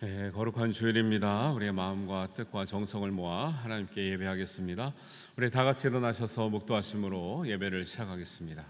거룩한 주일입니다. 우리의 마음과 뜻과 정성을 모아 하나님께 예배하겠습니다. 우리 다 같이 일어나셔서 묵도하심으로 예배를 시작하겠습니다.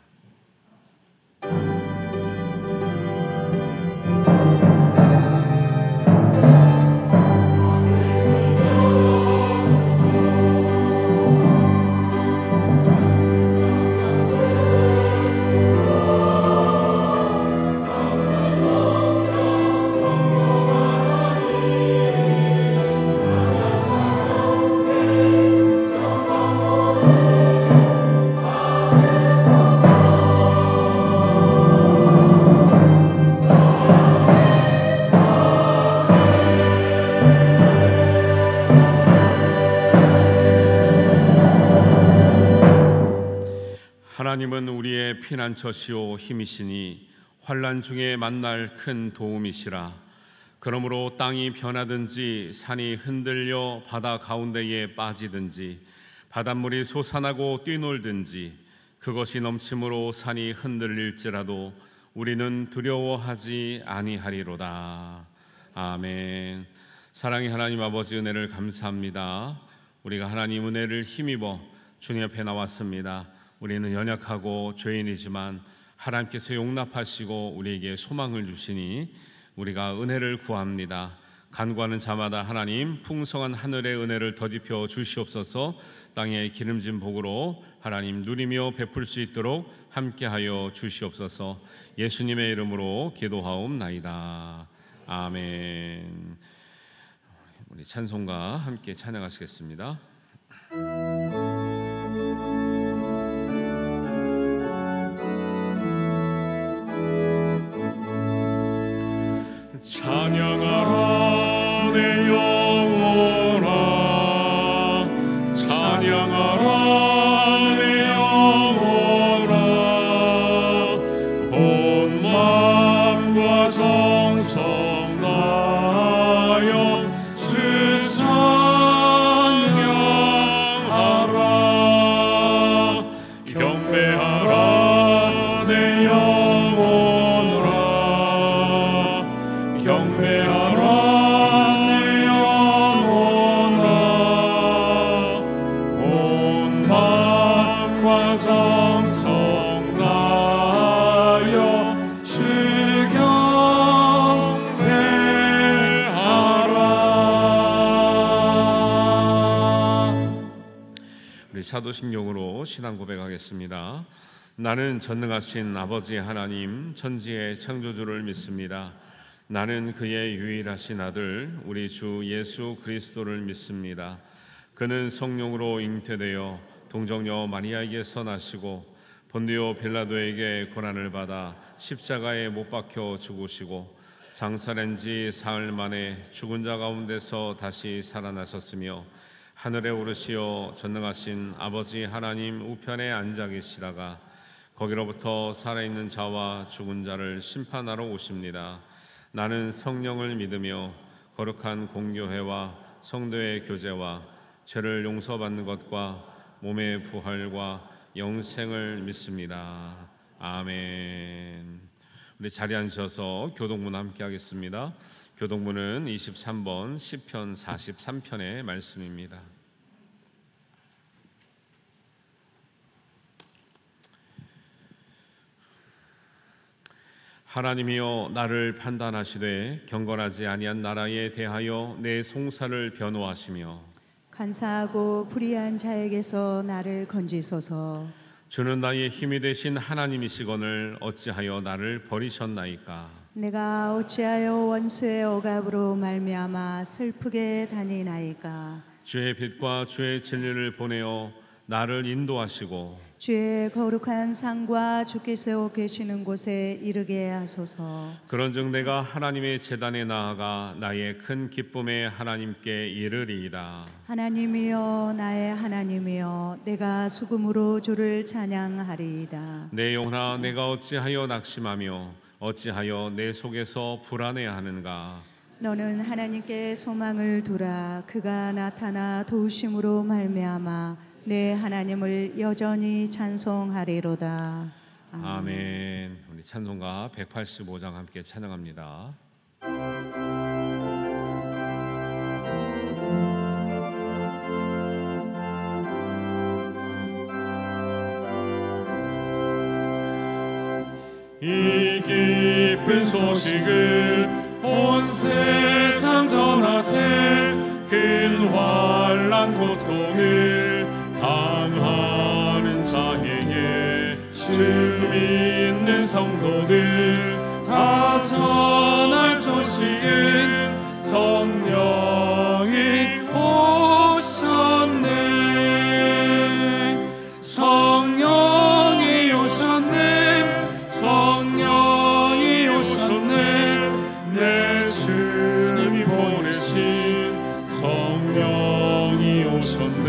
하나님은 우리의 피난처시오 힘이시니 환난 중에 만날 큰 도움이시라. 그러므로 땅이 변하든지 산이 흔들려 바다 가운데에 빠지든지 바닷물이 솟아나고 뛰놀든지 그것이 넘침으로 산이 흔들릴지라도 우리는 두려워하지 아니하리로다. 아멘. 사랑의 하나님 아버지, 은혜를 감사합니다. 우리가 하나님 은혜를 힘입어 주님 앞에 나왔습니다. 우리는 연약하고 죄인이지만 하나님께서 용납하시고 우리에게 소망을 주시니 우리가 은혜를 구합니다. 간구하는 자마다 하나님 풍성한 하늘의 은혜를 더딥혀 주시옵소서. 땅의 기름진 복으로 하나님 누리며 베풀 수 있도록 함께하여 주시옵소서. 예수님의 이름으로 기도하옵나이다. 아멘. 우리 찬송가 함께 찬양하시겠습니다. 찬양하라 내 영혼아, 찬양하라 내 영혼아, 온 마음과 정성 다하여 주 찬양하라. 경배하라 내 영혼아, 경배하라 내 영혼아, 온 마음과 정성 다하여 주 경배하라. 우리 사도신경으로 신앙 고백하겠습니다. 나는 전능하신 아버지 하나님 천지의 창조주를 믿습니다. 나는 그의 유일하신 아들 우리 주 예수 그리스도를 믿습니다. 그는 성령으로 잉태되어 동정녀 마리아에게서 나시고 본디오 빌라도에게 고난을 받아 십자가에 못 박혀 죽으시고 장사된 지 사흘 만에 죽은 자 가운데서 다시 살아나셨으며 하늘에 오르시어 전능하신 아버지 하나님 우편에 앉아 계시다가 거기로부터 살아있는 자와 죽은 자를 심판하러 오십니다. 나는 성령을 믿으며 거룩한 공교회와 성도의 교제와 죄를 용서받는 것과 몸의 부활과 영생을 믿습니다. 아멘. 우리 자리에 앉으셔서 교동문 함께 하겠습니다. 교동문은 23번 시편 43편의 말씀입니다. 하나님이여 나를 판단하시되 경건하지 아니한 나라에 대하여 내 송사를 변호하시며 간사하고 불의한 자에게서 나를 건지소서. 주는 나의 힘이 되신 하나님이시거늘 어찌하여 나를 버리셨나이까. 내가 어찌하여 원수의 억압으로 말미암아 슬프게 다니나이까. 주의 빛과 주의 진리를 보내어 나를 인도하시고 주의 거룩한 상과 주께서 계시는 곳에 이르게 하소서. 그런즉 내가 하나님의 제단에 나아가 나의 큰 기쁨에 하나님께 이르리이다. 하나님이여 나의 하나님이여 내가 수금으로 주를 찬양하리이다. 내 영혼아 내가 어찌하여 낙심하며 어찌하여 내 속에서 불안해하는가. 너는 하나님께 소망을 두라. 그가 나타나 도우심으로 말미암아 내 하나님을 여전히 찬송하리로다. 아멘. 우리 찬송가 185장 함께 찬양합니다. 이 기쁜 소식을 온 세상 전하세. 큰 환난 고통을 당하는 자에게 주 믿는 성도들 다 전할 소식은 성령이 오셨네. 성령이 오셨네. 성령이 오셨네. 내 주님이 보내신 성령이 오셨네.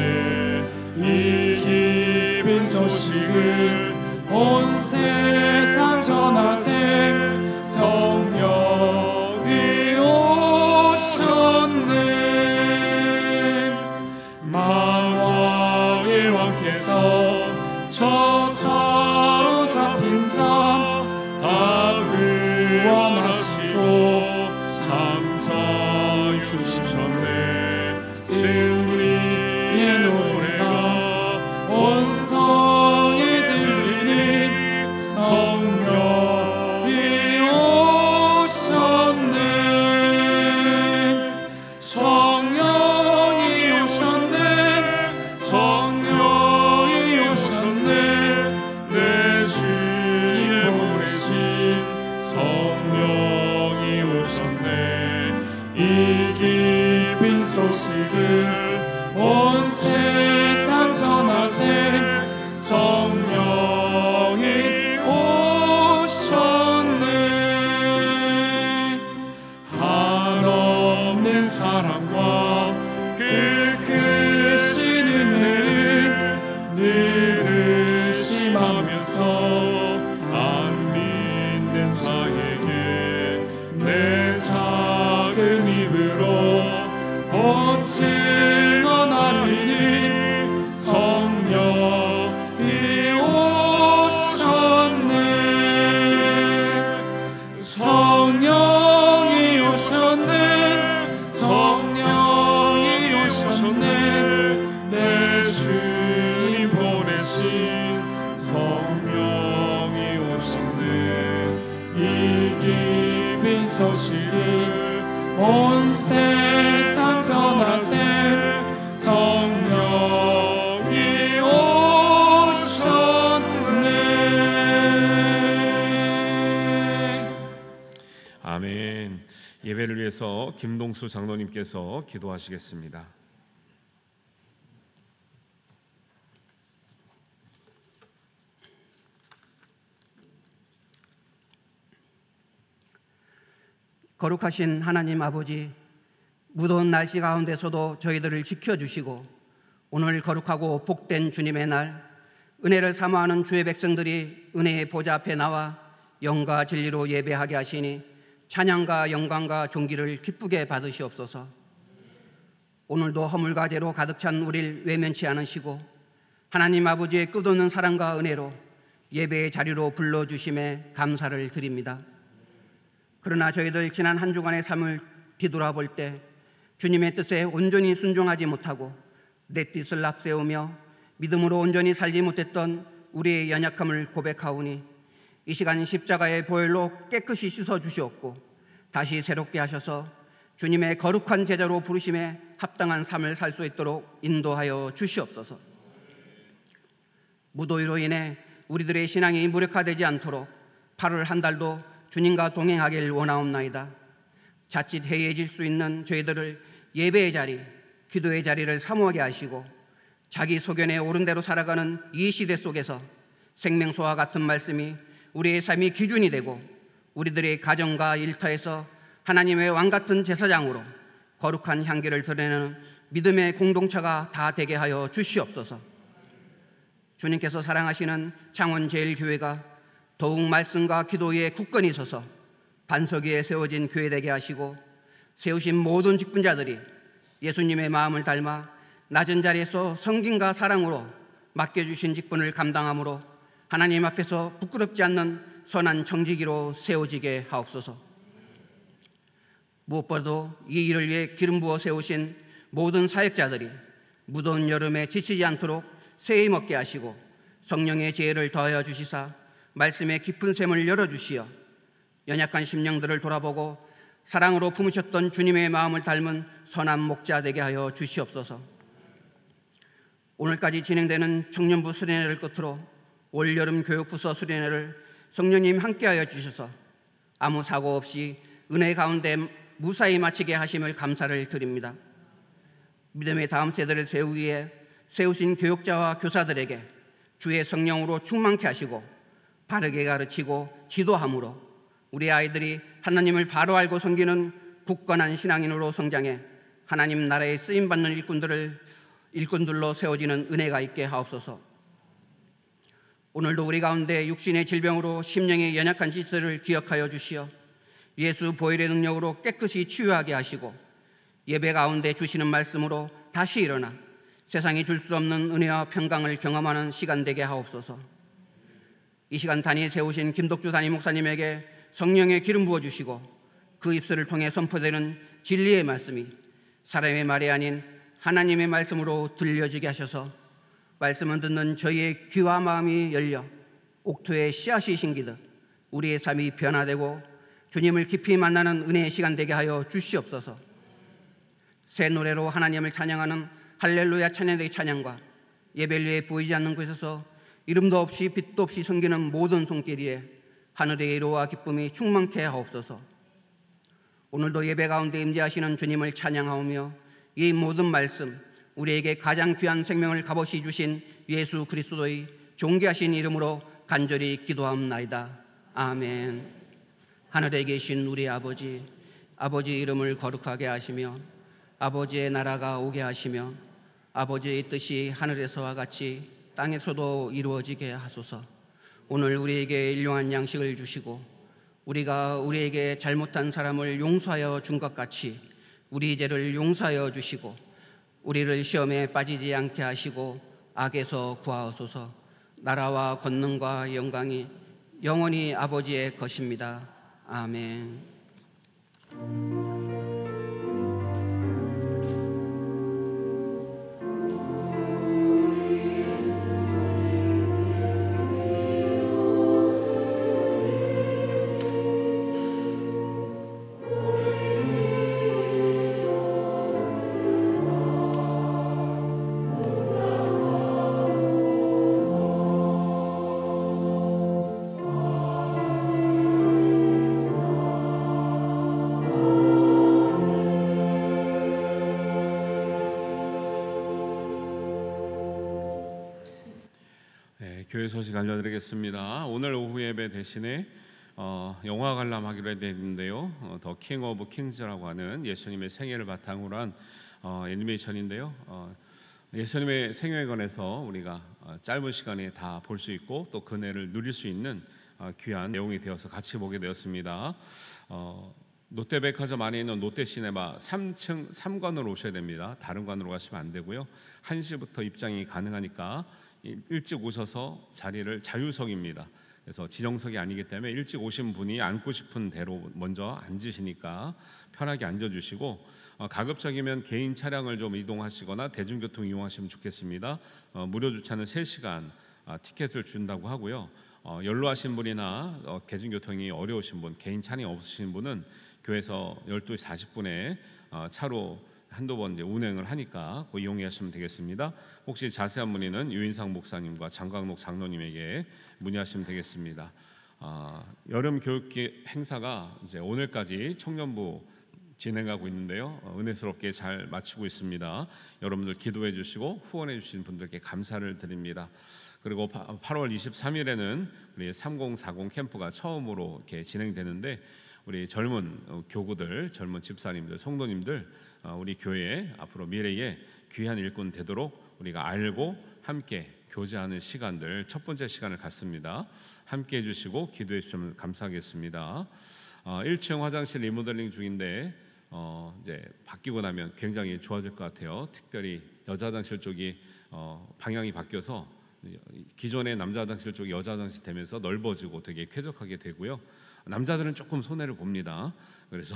이 기쁜 소식을 온 세상 전하세. 성령이 오셨네. 만왕의 왕께서 저 사로잡힌 자 다 구원하시고 잠자히 주셨네. 승리의 노래가 온 성에 들리니 성령이 오셨네. 성령이 오셨네. 성령이 오셨네. 내 주님 보내신 성령이 오셨네. 이 기쁜 소식을 온 세상 전하세. 성령이 오셨네. 한없는 사랑과 그 크신 은혜를 늘 의심하면서 안 믿는 자에게 내 작은 입으로 곧 증언하리니 성령이 오셨네. 성령이 오셨네. 성령이 오셨네. 내 주님 보내신 성령이 오셨네. 이 기쁜 소식을 온 세상 전하세. 성령이 오셨네. 아멘. 예배를 위해서 김동수 장로님께서 기도하시겠습니다. 거룩하신 하나님 아버지, 무더운 날씨 가운데서도 저희들을 지켜주시고 오늘 거룩하고 복된 주님의 날, 은혜를 사모하는 주의 백성들이 은혜의 보좌 앞에 나와 영과 진리로 예배하게 하시니 찬양과 영광과 존귀를 기쁘게 받으시옵소서. 오늘도 허물과 죄로 가득 찬 우리를 외면치 않으시고 하나님 아버지의 끝없는 사랑과 은혜로 예배의 자리로 불러주심에 감사를 드립니다. 그러나 저희들 지난 한 주간의 삶을 뒤돌아볼 때 주님의 뜻에 온전히 순종하지 못하고 내 뜻을 앞세우며 믿음으로 온전히 살지 못했던 우리의 연약함을 고백하오니 이 시간 십자가의 보혈로 깨끗이 씻어주시옵고 다시 새롭게 하셔서 주님의 거룩한 제자로 부르심에 합당한 삶을 살 수 있도록 인도하여 주시옵소서. 무더위로 인해 우리들의 신앙이 무력화되지 않도록 8월 한 달도 주님과 동행하길 원하옵나이다. 자칫 해이해질 수 있는 저희들을 예배의 자리, 기도의 자리를 사모하게 하시고 자기 소견에 옳은 대로 살아가는 이 시대 속에서 생명수와 같은 말씀이 우리의 삶이 기준이 되고 우리들의 가정과 일터에서 하나님의 왕같은 제사장으로 거룩한 향기를 드러내는 믿음의 공동체가 다 되게 하여 주시옵소서. 주님께서 사랑하시는 창원제일교회가 더욱 말씀과 기도에 굳건히 서서 반석 위에 세워진 교회 되게 하시고 세우신 모든 직분자들이 예수님의 마음을 닮아 낮은 자리에서 성김과 사랑으로 맡겨주신 직분을 감당함으로 하나님 앞에서 부끄럽지 않는 선한 청지기로 세워지게 하옵소서. 무엇보다도 이 일을 위해 기름 부어 세우신 모든 사역자들이 무더운 여름에 지치지 않도록 새해 먹게 하시고 성령의 지혜를 더하여 주시사 말씀의 깊은 샘을 열어주시어 연약한 심령들을 돌아보고 사랑으로 품으셨던 주님의 마음을 닮은 선한 목자 되게 하여 주시옵소서. 오늘까지 진행되는 청년부 수련회를 끝으로 올여름 교육부서 수련회를 성령님 함께하여 주셔서 아무 사고 없이 은혜 가운데 무사히 마치게 하심을 감사를 드립니다. 믿음의 다음 세대를 세우기 위해 세우신 교육자와 교사들에게 주의 성령으로 충만케 하시고 바르게 가르치고 지도함으로 우리 아이들이 하나님을 바로 알고 섬기는 굳건한 신앙인으로 성장해 하나님 나라에 쓰임받는 일꾼들로 세워지는 은혜가 있게 하옵소서. 오늘도 우리 가운데 육신의 질병으로 심령의 연약한 지체를 기억하여 주시어 예수 보혈의 능력으로 깨끗이 치유하게 하시고 예배 가운데 주시는 말씀으로 다시 일어나 세상이 줄 수 없는 은혜와 평강을 경험하는 시간 되게 하옵소서. 이 시간 단위에 세우신 김덕주 담임 목사님에게 성령의 기름 부어주시고 그 입술을 통해 선포되는 진리의 말씀이 사람의 말이 아닌 하나님의 말씀으로 들려지게 하셔서 말씀을 듣는 저희의 귀와 마음이 열려 옥토에 씨앗이 심기듯 우리의 삶이 변화되고 주님을 깊이 만나는 은혜의 시간 되게 하여 주시옵소서. 새 노래로 하나님을 찬양하는 할렐루야 찬양의 찬양과 예배리에 보이지 않는 곳에서 이름도 없이 빛도 없이 섬기는 모든 손길이에 하늘의 위로와 기쁨이 충만케 하옵소서. 오늘도 예배 가운데 임재하시는 주님을 찬양하오며 이 모든 말씀 우리에게 가장 귀한 생명을 값없이 주신 예수 그리스도의 존귀하신 이름으로 간절히 기도하옵나이다. 아멘. 하늘에 계신 우리 아버지 이름을 거룩하게 하시며 아버지의 나라가 오게 하시며 아버지의 뜻이 하늘에서와 같이 땅에서도 이루어지게 하소서. 오늘 우리에게 일용할 양식을 주시고 우리가 우리에게 잘못한 사람을 용서하여 준 것 같이 우리 죄를 용서하여 주시고 우리를 시험에 빠지지 않게 하시고 악에서 구하옵소서. 나라와 권능과 영광이 영원히 아버지의 것입니다. 아멘. 교회 소식 알려드리겠습니다. 오늘 오후 예배 대신에 영화 관람하기로 했는데요. 더 킹 오브 킹즈라고 하는 예수님의 생애를 바탕으로 한 애니메이션인데요. 예수님의 생애에 관해서 우리가 짧은 시간에 다 볼 수 있고 또 그 은혜를 누릴 수 있는 귀한 내용이 되어서 같이 보게 되었습니다. 롯데백화점 안에 있는 롯데시네마 3층 3관으로 오셔야 됩니다. 다른 관으로 가시면 안 되고요. 1시부터 입장이 가능하니까 일찍 오셔서 자리를 자유석입니다. 그래서 지정석이 아니기 때문에 일찍 오신 분이 앉고 싶은 대로 먼저 앉으시니까 편하게 앉아주시고 가급적이면 개인 차량을 좀 이동하시거나 대중교통 이용하시면 좋겠습니다. 무료 주차는 3시간 티켓을 준다고 하고요. 연로하신 분이나 대중교통이 어려우신 분, 개인 차량이 없으신 분은 교회에서 12시 40분에 차로 한두 번 이제 운행을 하니까 그 이용하시면 되겠습니다. 혹시 자세한 문의는 유인상 목사님과 장광록 장로님에게 문의하시면 되겠습니다. 여름 교육기 행사가 이제 오늘까지 청년부 진행하고 있는데요. 은혜스럽게 잘 마치고 있습니다. 여러분들 기도해 주시고 후원해 주신 분들께 감사를 드립니다. 그리고 8월 23일에는 우리 3040 캠프가 처음으로 이렇게 진행되는데 우리 젊은 교구들, 젊은 집사님들, 성도님들 우리 교회에 앞으로 미래에 귀한 일꾼 되도록 우리가 알고 함께 교제하는 시간들 첫 번째 시간을 갖습니다. 함께 해주시고 기도해 주시면 감사하겠습니다. 1층 화장실 리모델링 중인데 이제 바뀌고 나면 굉장히 좋아질 것 같아요. 특별히 여자 화장실 쪽이 방향이 바뀌어서 기존의 남자 화장실 쪽이 여자 화장실 되면서 넓어지고 되게 쾌적하게 되고요. 남자들은 조금 손해를 봅니다. 그래서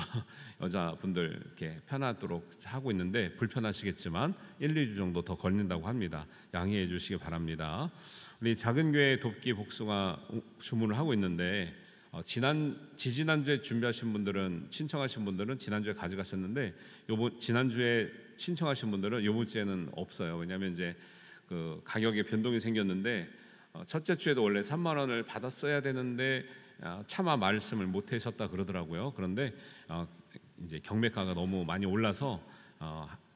여자분들 이렇게 편하도록 하고 있는데 불편하시겠지만 1, 2주 정도 더 걸린다고 합니다. 양해해 주시기 바랍니다. 우리 작은 교회 돕기 복숭아 주문을 하고 있는데 지난주에 준비하신 분들은 신청하신 분들은 지난주에 가져가셨는데 지난주에 신청하신 분들은 이번 주에는 없어요. 왜냐하면 이제 그 가격에 변동이 생겼는데 첫째 주에도 원래 3만 원을 받았어야 되는데 차마 말씀을 못 하셨다 그러더라고요. 그런데 이제 경매가가 너무 많이 올라서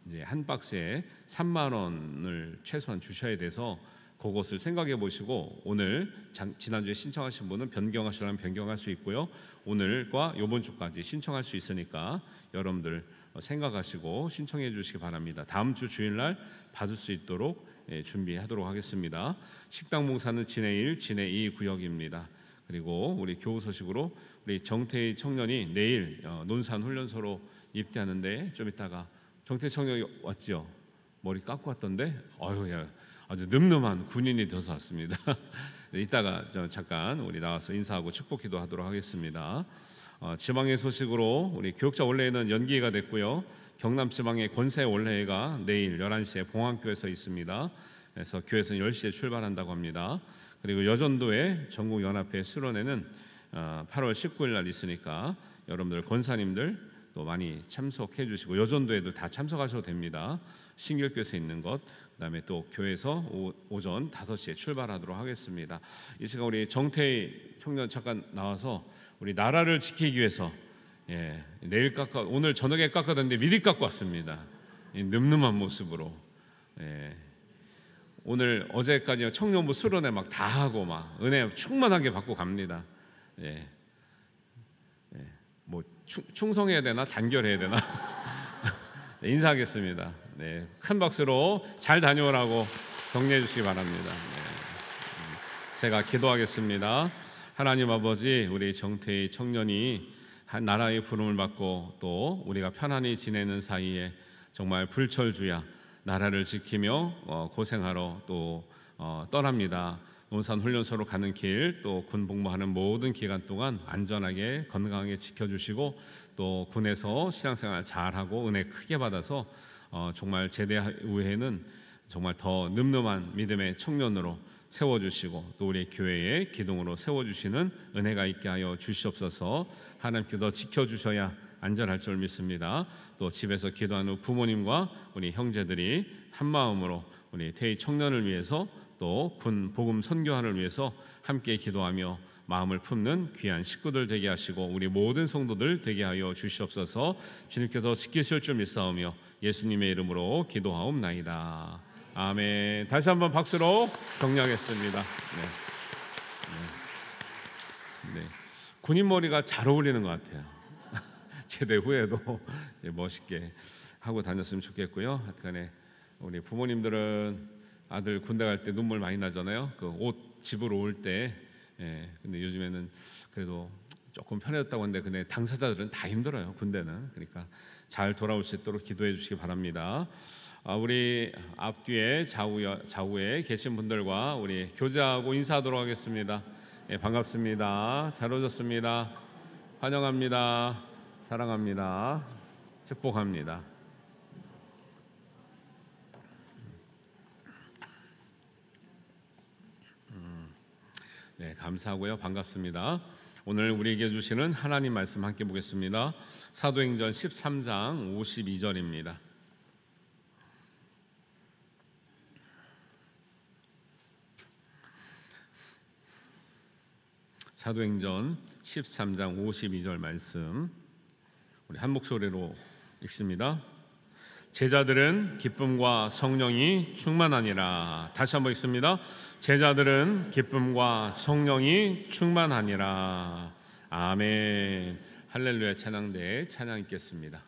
이제 한 박스에 3만 원을 최소한 주셔야 돼서 그것을 생각해 보시고 오늘 지난주에 신청하신 분은 변경하시려면 변경할 수 있고요. 오늘과 이번 주까지 신청할 수 있으니까 여러분들 생각하시고 신청해 주시기 바랍니다. 다음 주 주일날 받을 수 있도록 준비하도록 하겠습니다. 식당 봉사는 진해 1, 진해 2 구역입니다. 그리고 우리 교우 소식으로 우리 정태희 청년이 내일 논산 훈련소로 입대하는데 좀 이따가 정태희 청년이 왔죠. 머리 깎고 왔던데 야, 아주 늠름한 군인이 되어서 왔습니다. 이따가 잠깐 우리 나와서 인사하고 축복 기도하도록 하겠습니다. 지방의 소식으로 우리 교육자 원래회는 연기가 됐고요. 경남 지방의 권세 원래회가 내일 11시에 봉안교에서 있습니다. 그래서 교회에서는 10시에 출발한다고 합니다. 그리고 여전도의 전국연합회 수련회는 8월 19일 날 있으니까 여러분들 권사님들 또 많이 참석해 주시고 여전도에도 다 참석하셔도 됩니다. 신길교에서 있는 것 그다음에 또 교회에서 오전 5시에 출발하도록 하겠습니다. 이 시간 우리 정태희 청년 잠깐 나와서 우리 나라를 지키기 위해서 내일 오늘 저녁에 깎아뒀는데 미리 깎고 왔습니다. 이 늠름한 모습으로 오늘 어제까지 청년부 수련회 막 다 하고 막 은혜 충만하게 받고 갑니다. 뭐 충성해야 되나 단결해야 되나 인사하겠습니다. 큰 박수로 잘 다녀오라고 격려해 주시기 바랍니다. 제가 기도하겠습니다. 하나님 아버지, 우리 정태희 청년이 한 나라의 부름을 받고 또 우리가 편안히 지내는 사이에 정말 불철주야 나라를 지키며 고생하러 또 떠납니다. 논산 훈련소로 가는 길, 또 군 복무하는 모든 기간 동안 안전하게 건강하게 지켜주시고 또 군에서 신앙생활 잘하고 은혜 크게 받아서 정말 제대 후에는 정말 더 늠름한 믿음의 청년으로 세워주시고 또 우리 교회의 기둥으로 세워주시는 은혜가 있게 하여 주시옵소서. 하나님께서 지켜주셔야 안전할 줄 믿습니다. 또 집에서 기도하는 부모님과 우리 형제들이 한 마음으로 우리 태희 청년을 위해서 또 군 복음 선교화를 위해서 함께 기도하며 마음을 품는 귀한 식구들 되게 하시고 우리 모든 성도들 되게 하여 주시옵소서. 주님께서 지키실 줄 믿사오며 예수님의 이름으로 기도하옵나이다. 아멘. 다시 한번 박수로 격려하겠습니다. 네. 군인 머리가 잘 어울리는 것 같아요. 제대 후에도 멋있게 하고 다녔으면 좋겠고요. 약간의 우리 부모님들은 아들 군대 갈 때 눈물 많이 나잖아요. 그 옷 집으로 올 때. 근데 요즘에는 그래도 조금 편해졌다고 하는데 근데 당사자들은 다 힘들어요. 군대는. 그러니까 잘 돌아올 수 있도록 기도해 주시기 바랍니다. 우리 앞뒤에 좌우에 계신 분들과 우리 교제하고 인사하도록 하겠습니다. 반갑습니다. 잘 오셨습니다. 환영합니다. 사랑합니다. 축복합니다. 네, 감사하고요. 반갑습니다. 오늘 우리에게 주시는 하나님 말씀 함께 보겠습니다. 사도행전 13장 52절입니다. 사도행전 13장 52절 말씀 우리 한 목소리로 읽습니다. 제자들은 기쁨과 성령이 충만하니라. 다시 한번 읽습니다. 제자들은 기쁨과 성령이 충만하니라. 아멘. 할렐루야. 찬양대에 찬양 있겠습니다.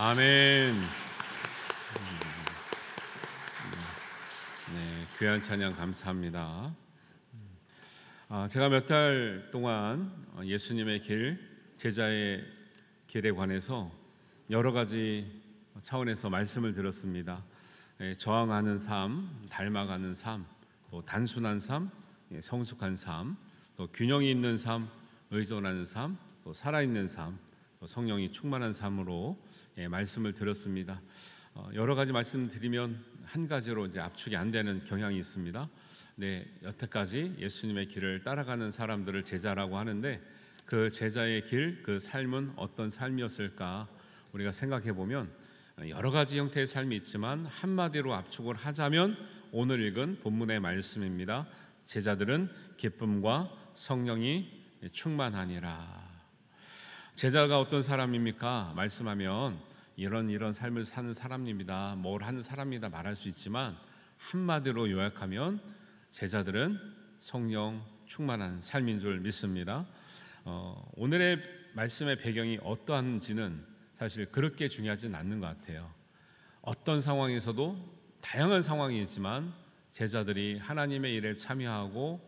아멘. 네, 귀한 찬양 감사합니다. 제가 몇 달 동안 예수님의 길, 제자의 길에 관해서 여러 가지 차원에서 말씀을 들었습니다. 저항하는 삶, 닮아가는 삶, 또 단순한 삶, 성숙한 삶, 또 균형이 있는 삶, 의존하는 삶, 또 살아있는 삶, 또 성령이 충만한 삶으로 말씀을 들었습니다. 여러 가지 말씀드리면 한 가지로 이제 압축이 안 되는 경향이 있습니다. 네, 여태까지 예수님의 길을 따라가는 사람들을 제자라고 하는데 그 제자의 길, 그 삶은 어떤 삶이었을까 우리가 생각해 보면 여러 가지 형태의 삶이 있지만 한마디로 압축을 하자면 오늘 읽은 본문의 말씀입니다. 제자들은 기쁨과 성령이 충만하니라. 제자가 어떤 사람입니까? 말씀하면 이런 삶을 사는 사람입니다. 뭘 하는 사람이다 말할 수 있지만 한마디로 요약하면 제자들은 성령 충만한 삶인 줄 믿습니다. 오늘의 말씀의 배경이 어떠한지는 사실 그렇게 중요하진 않는 것 같아요. 어떤 상황에서도 다양한 상황이 있지만 제자들이 하나님의 일에 참여하고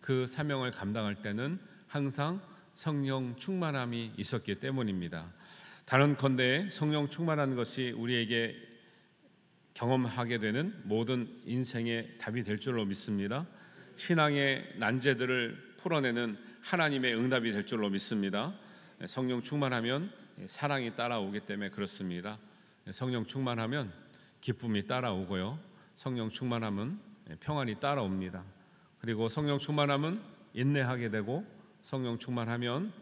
그 사명을 감당할 때는 항상 성령 충만함이 있었기 때문입니다. 다른컨대 성령 충만한 것이 우리에게 경험하게 되는 모든 인생의 답이 될 줄로 믿습니다. 신앙의 난제들을 풀어내는 하나님의 응답이 될 줄로 믿습니다. 성령 충만하면 사랑이 따라오기 때문에 그렇습니다. 성령 충만하면 기쁨이 따라오고요. 성령 충만하면 평안이 따라옵니다. 그리고 성령 충만하면 인내하게 되고 성령 충만하면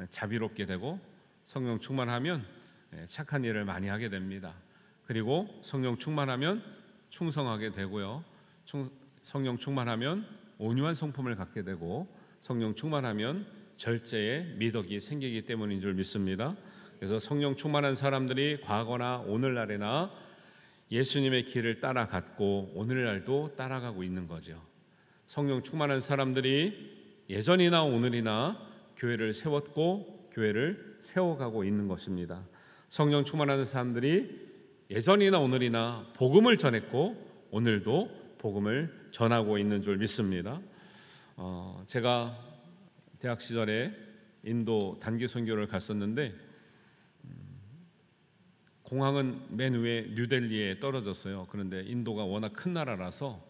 자비롭게 되고 성령 충만하면 착한 일을 많이 하게 됩니다. 그리고 성령 충만하면 충성하게 되고요. 성령 충만하면 온유한 성품을 갖게 되고 성령 충만하면 절제의 미덕이 생기기 때문인 줄 믿습니다. 그래서 성령 충만한 사람들이 과거나 오늘날에나 예수님의 길을 따라갔고 오늘날도 따라가고 있는 거죠. 성령 충만한 사람들이 예전이나 오늘이나 교회를 세웠고 교회를 세워가고 있는 것입니다. 성령 충만한 사람들이 예전이나 오늘이나 복음을 전했고 오늘도 복음을 전하고 있는 줄 믿습니다. 제가 대학 시절에 인도 단기 선교를 갔었는데 공항은 맨 위에 뉴델리에 떨어졌어요. 그런데 인도가 워낙 큰 나라라서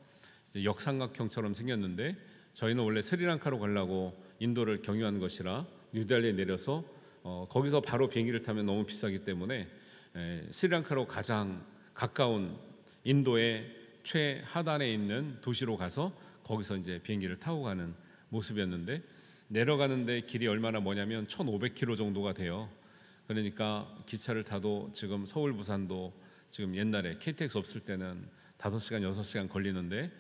역삼각형처럼 생겼는데 저희는 원래 스리랑카로 가려고 인도를 경유한 것이라 뉴델리에 내려서 거기서 바로 비행기를 타면 너무 비싸기 때문에 스리랑카로 가장 가까운 인도의 최하단에 있는 도시로 가서 거기서 이제 비행기를 타고 가는 모습이었는데 내려가는데 길이 얼마나 뭐냐면 1,500km 정도가 돼요. 그러니까 기차를 타도 지금 서울 부산도 지금 옛날에 KTX 없을 때는 5시간 6시간 걸리는데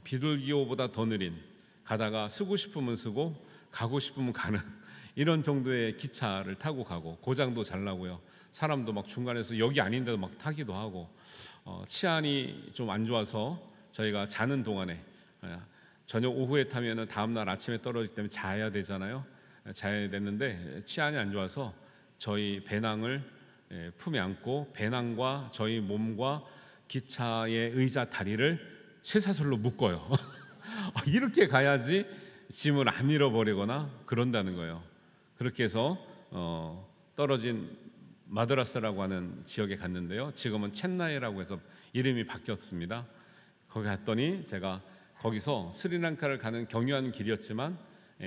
비둘기호보다 더 느린 가다가 쓰고 싶으면 쓰고 가고 싶으면 가는 이런 정도의 기차를 타고 가고 고장도 잘 나고요. 사람도 막 중간에서 여기 아닌데도 막 타기도 하고 치안이 좀 안 좋아서 저희가 자는 동안에 저녁 오후에 타면은 다음 날 아침에 떨어지기 때문에 자야 되잖아요. 자야 됐는데 치안이 안 좋아서 저희 배낭을 품에 안고 배낭과 저희 몸과 기차의 의자 다리를 쇠사슬로 묶어요. 이렇게 가야지 짐을 안 잃어버리거나 그런다는 거예요. 그렇게 해서 떨어진 마드라스라고 하는 지역에 갔는데요. 지금은 첸나이라고 해서 이름이 바뀌었습니다. 거기 갔더니 제가 거기서 스리랑카를 가는 경유한 길이었지만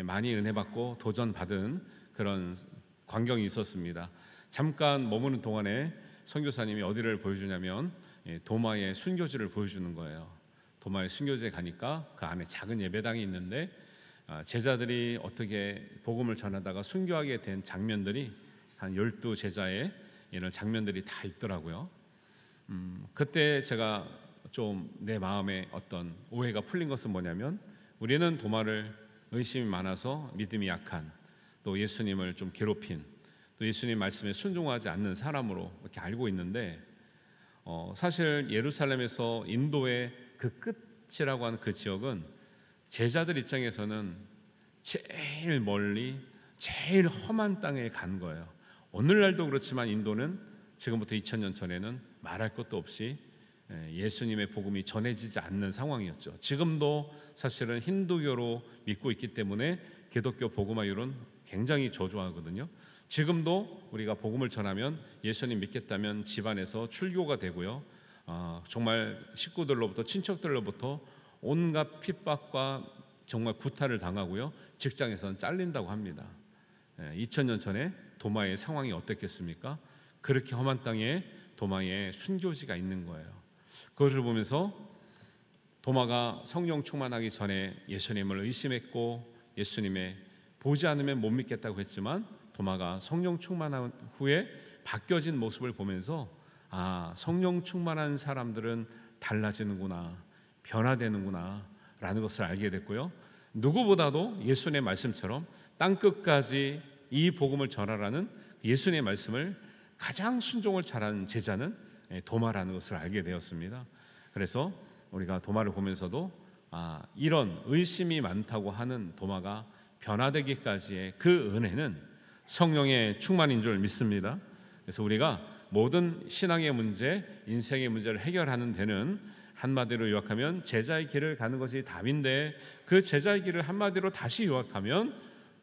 많이 은혜받고 도전받은 그런 광경이 있었습니다. 잠깐 머무는 동안에 선교사님이 어디를 보여주냐면 도마의 순교지를 보여주는 거예요. 도마의 순교지에 가니까 그 안에 작은 예배당이 있는데 제자들이 어떻게 복음을 전하다가 순교하게 된 장면들이 한 12제자의 이런 장면들이 다 있더라고요. 그때 제가 좀 내 마음에 어떤 오해가 풀린 것은 뭐냐면 우리는 도마를 의심이 많아서 믿음이 약한 또 예수님을 좀 괴롭힌 또 예수님 말씀에 순종하지 않는 사람으로 이렇게 알고 있는데 사실 예루살렘에서 인도의 그 끝이라고 하는 그 지역은 제자들 입장에서는 제일 멀리 제일 험한 땅에 간 거예요. 오늘날도 그렇지만 인도는 지금부터 2000년 전에는 말할 것도 없이 예수님의 복음이 전해지지 않는 상황이었죠. 지금도 사실은 힌두교로 믿고 있기 때문에 기독교 복음화율은 굉장히 저조하거든요. 지금도 우리가 복음을 전하면 예수님 믿겠다면 집안에서 출교가 되고요. 정말 식구들로부터 친척들로부터 온갖 핍박과 정말 구타를 당하고요. 직장에서는 잘린다고 합니다. 2000년 전에 도마의 상황이 어땠겠습니까? 그렇게 험한 땅에 도마에 순교지가 있는 거예요. 그것을 보면서 도마가 성령 충만하기 전에 예수님을 의심했고 예수님의 보지 않으면 못 믿겠다고 했지만 도마가 성령 충만한 후에 바뀌어진 모습을 보면서 성령 충만한 사람들은 달라지는구나, 변화되는구나 라는 것을 알게 됐고요. 누구보다도 예수님의 말씀처럼 땅끝까지 이 복음을 전하라는 예수님의 말씀을 가장 순종을 잘하는 제자는 도마라는 것을 알게 되었습니다. 그래서 우리가 도마를 보면서도 이런 의심이 많다고 하는 도마가 변화되기까지의 그 은혜는 성령의 충만인 줄 믿습니다. 그래서 우리가 모든 신앙의 문제, 인생의 문제를 해결하는 데는 한마디로 요약하면 제자의 길을 가는 것이 답인데, 그 제자의 길을 한마디로 다시 요약하면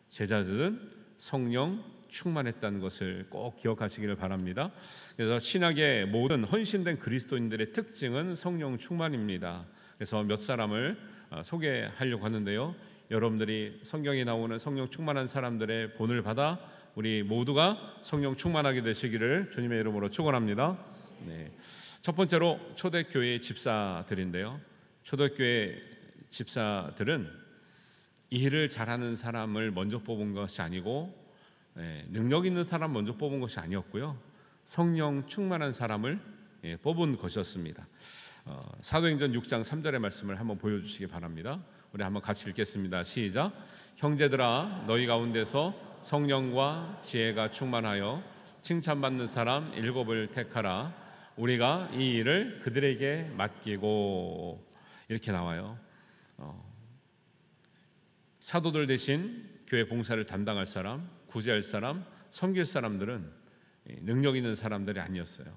제자들은 성령 충만했다는 것을 꼭 기억하시기를 바랍니다. 그래서 신학의 모든 헌신된 그리스도인들의 특징은 성령 충만입니다. 그래서 몇 사람을 소개하려고 하는데요. 여러분들이 성경에 나오는 성령 충만한 사람들의 본을 받아 우리 모두가 성령 충만하게 되시기를 주님의 이름으로 축원합니다. 첫 번째로 초대교회 집사들인데요. 초대교회 집사들은 일을 잘하는 사람을 먼저 뽑은 것이 아니고 능력 있는 사람 먼저 뽑은 것이 아니었고요. 성령 충만한 사람을 뽑은 것이었습니다. 사도행전 6장 3절의 말씀을 한번 보여주시기 바랍니다. 우리 한번 같이 읽겠습니다. 시작. 형제들아, 너희 가운데서 성령과 지혜가 충만하여 칭찬받는 사람 7을 택하라. 우리가 이 일을 그들에게 맡기고, 이렇게 나와요. 사도들 대신 교회 봉사를 담당할 사람, 구제할 사람, 섬길 사람들은 능력 있는 사람들이 아니었어요.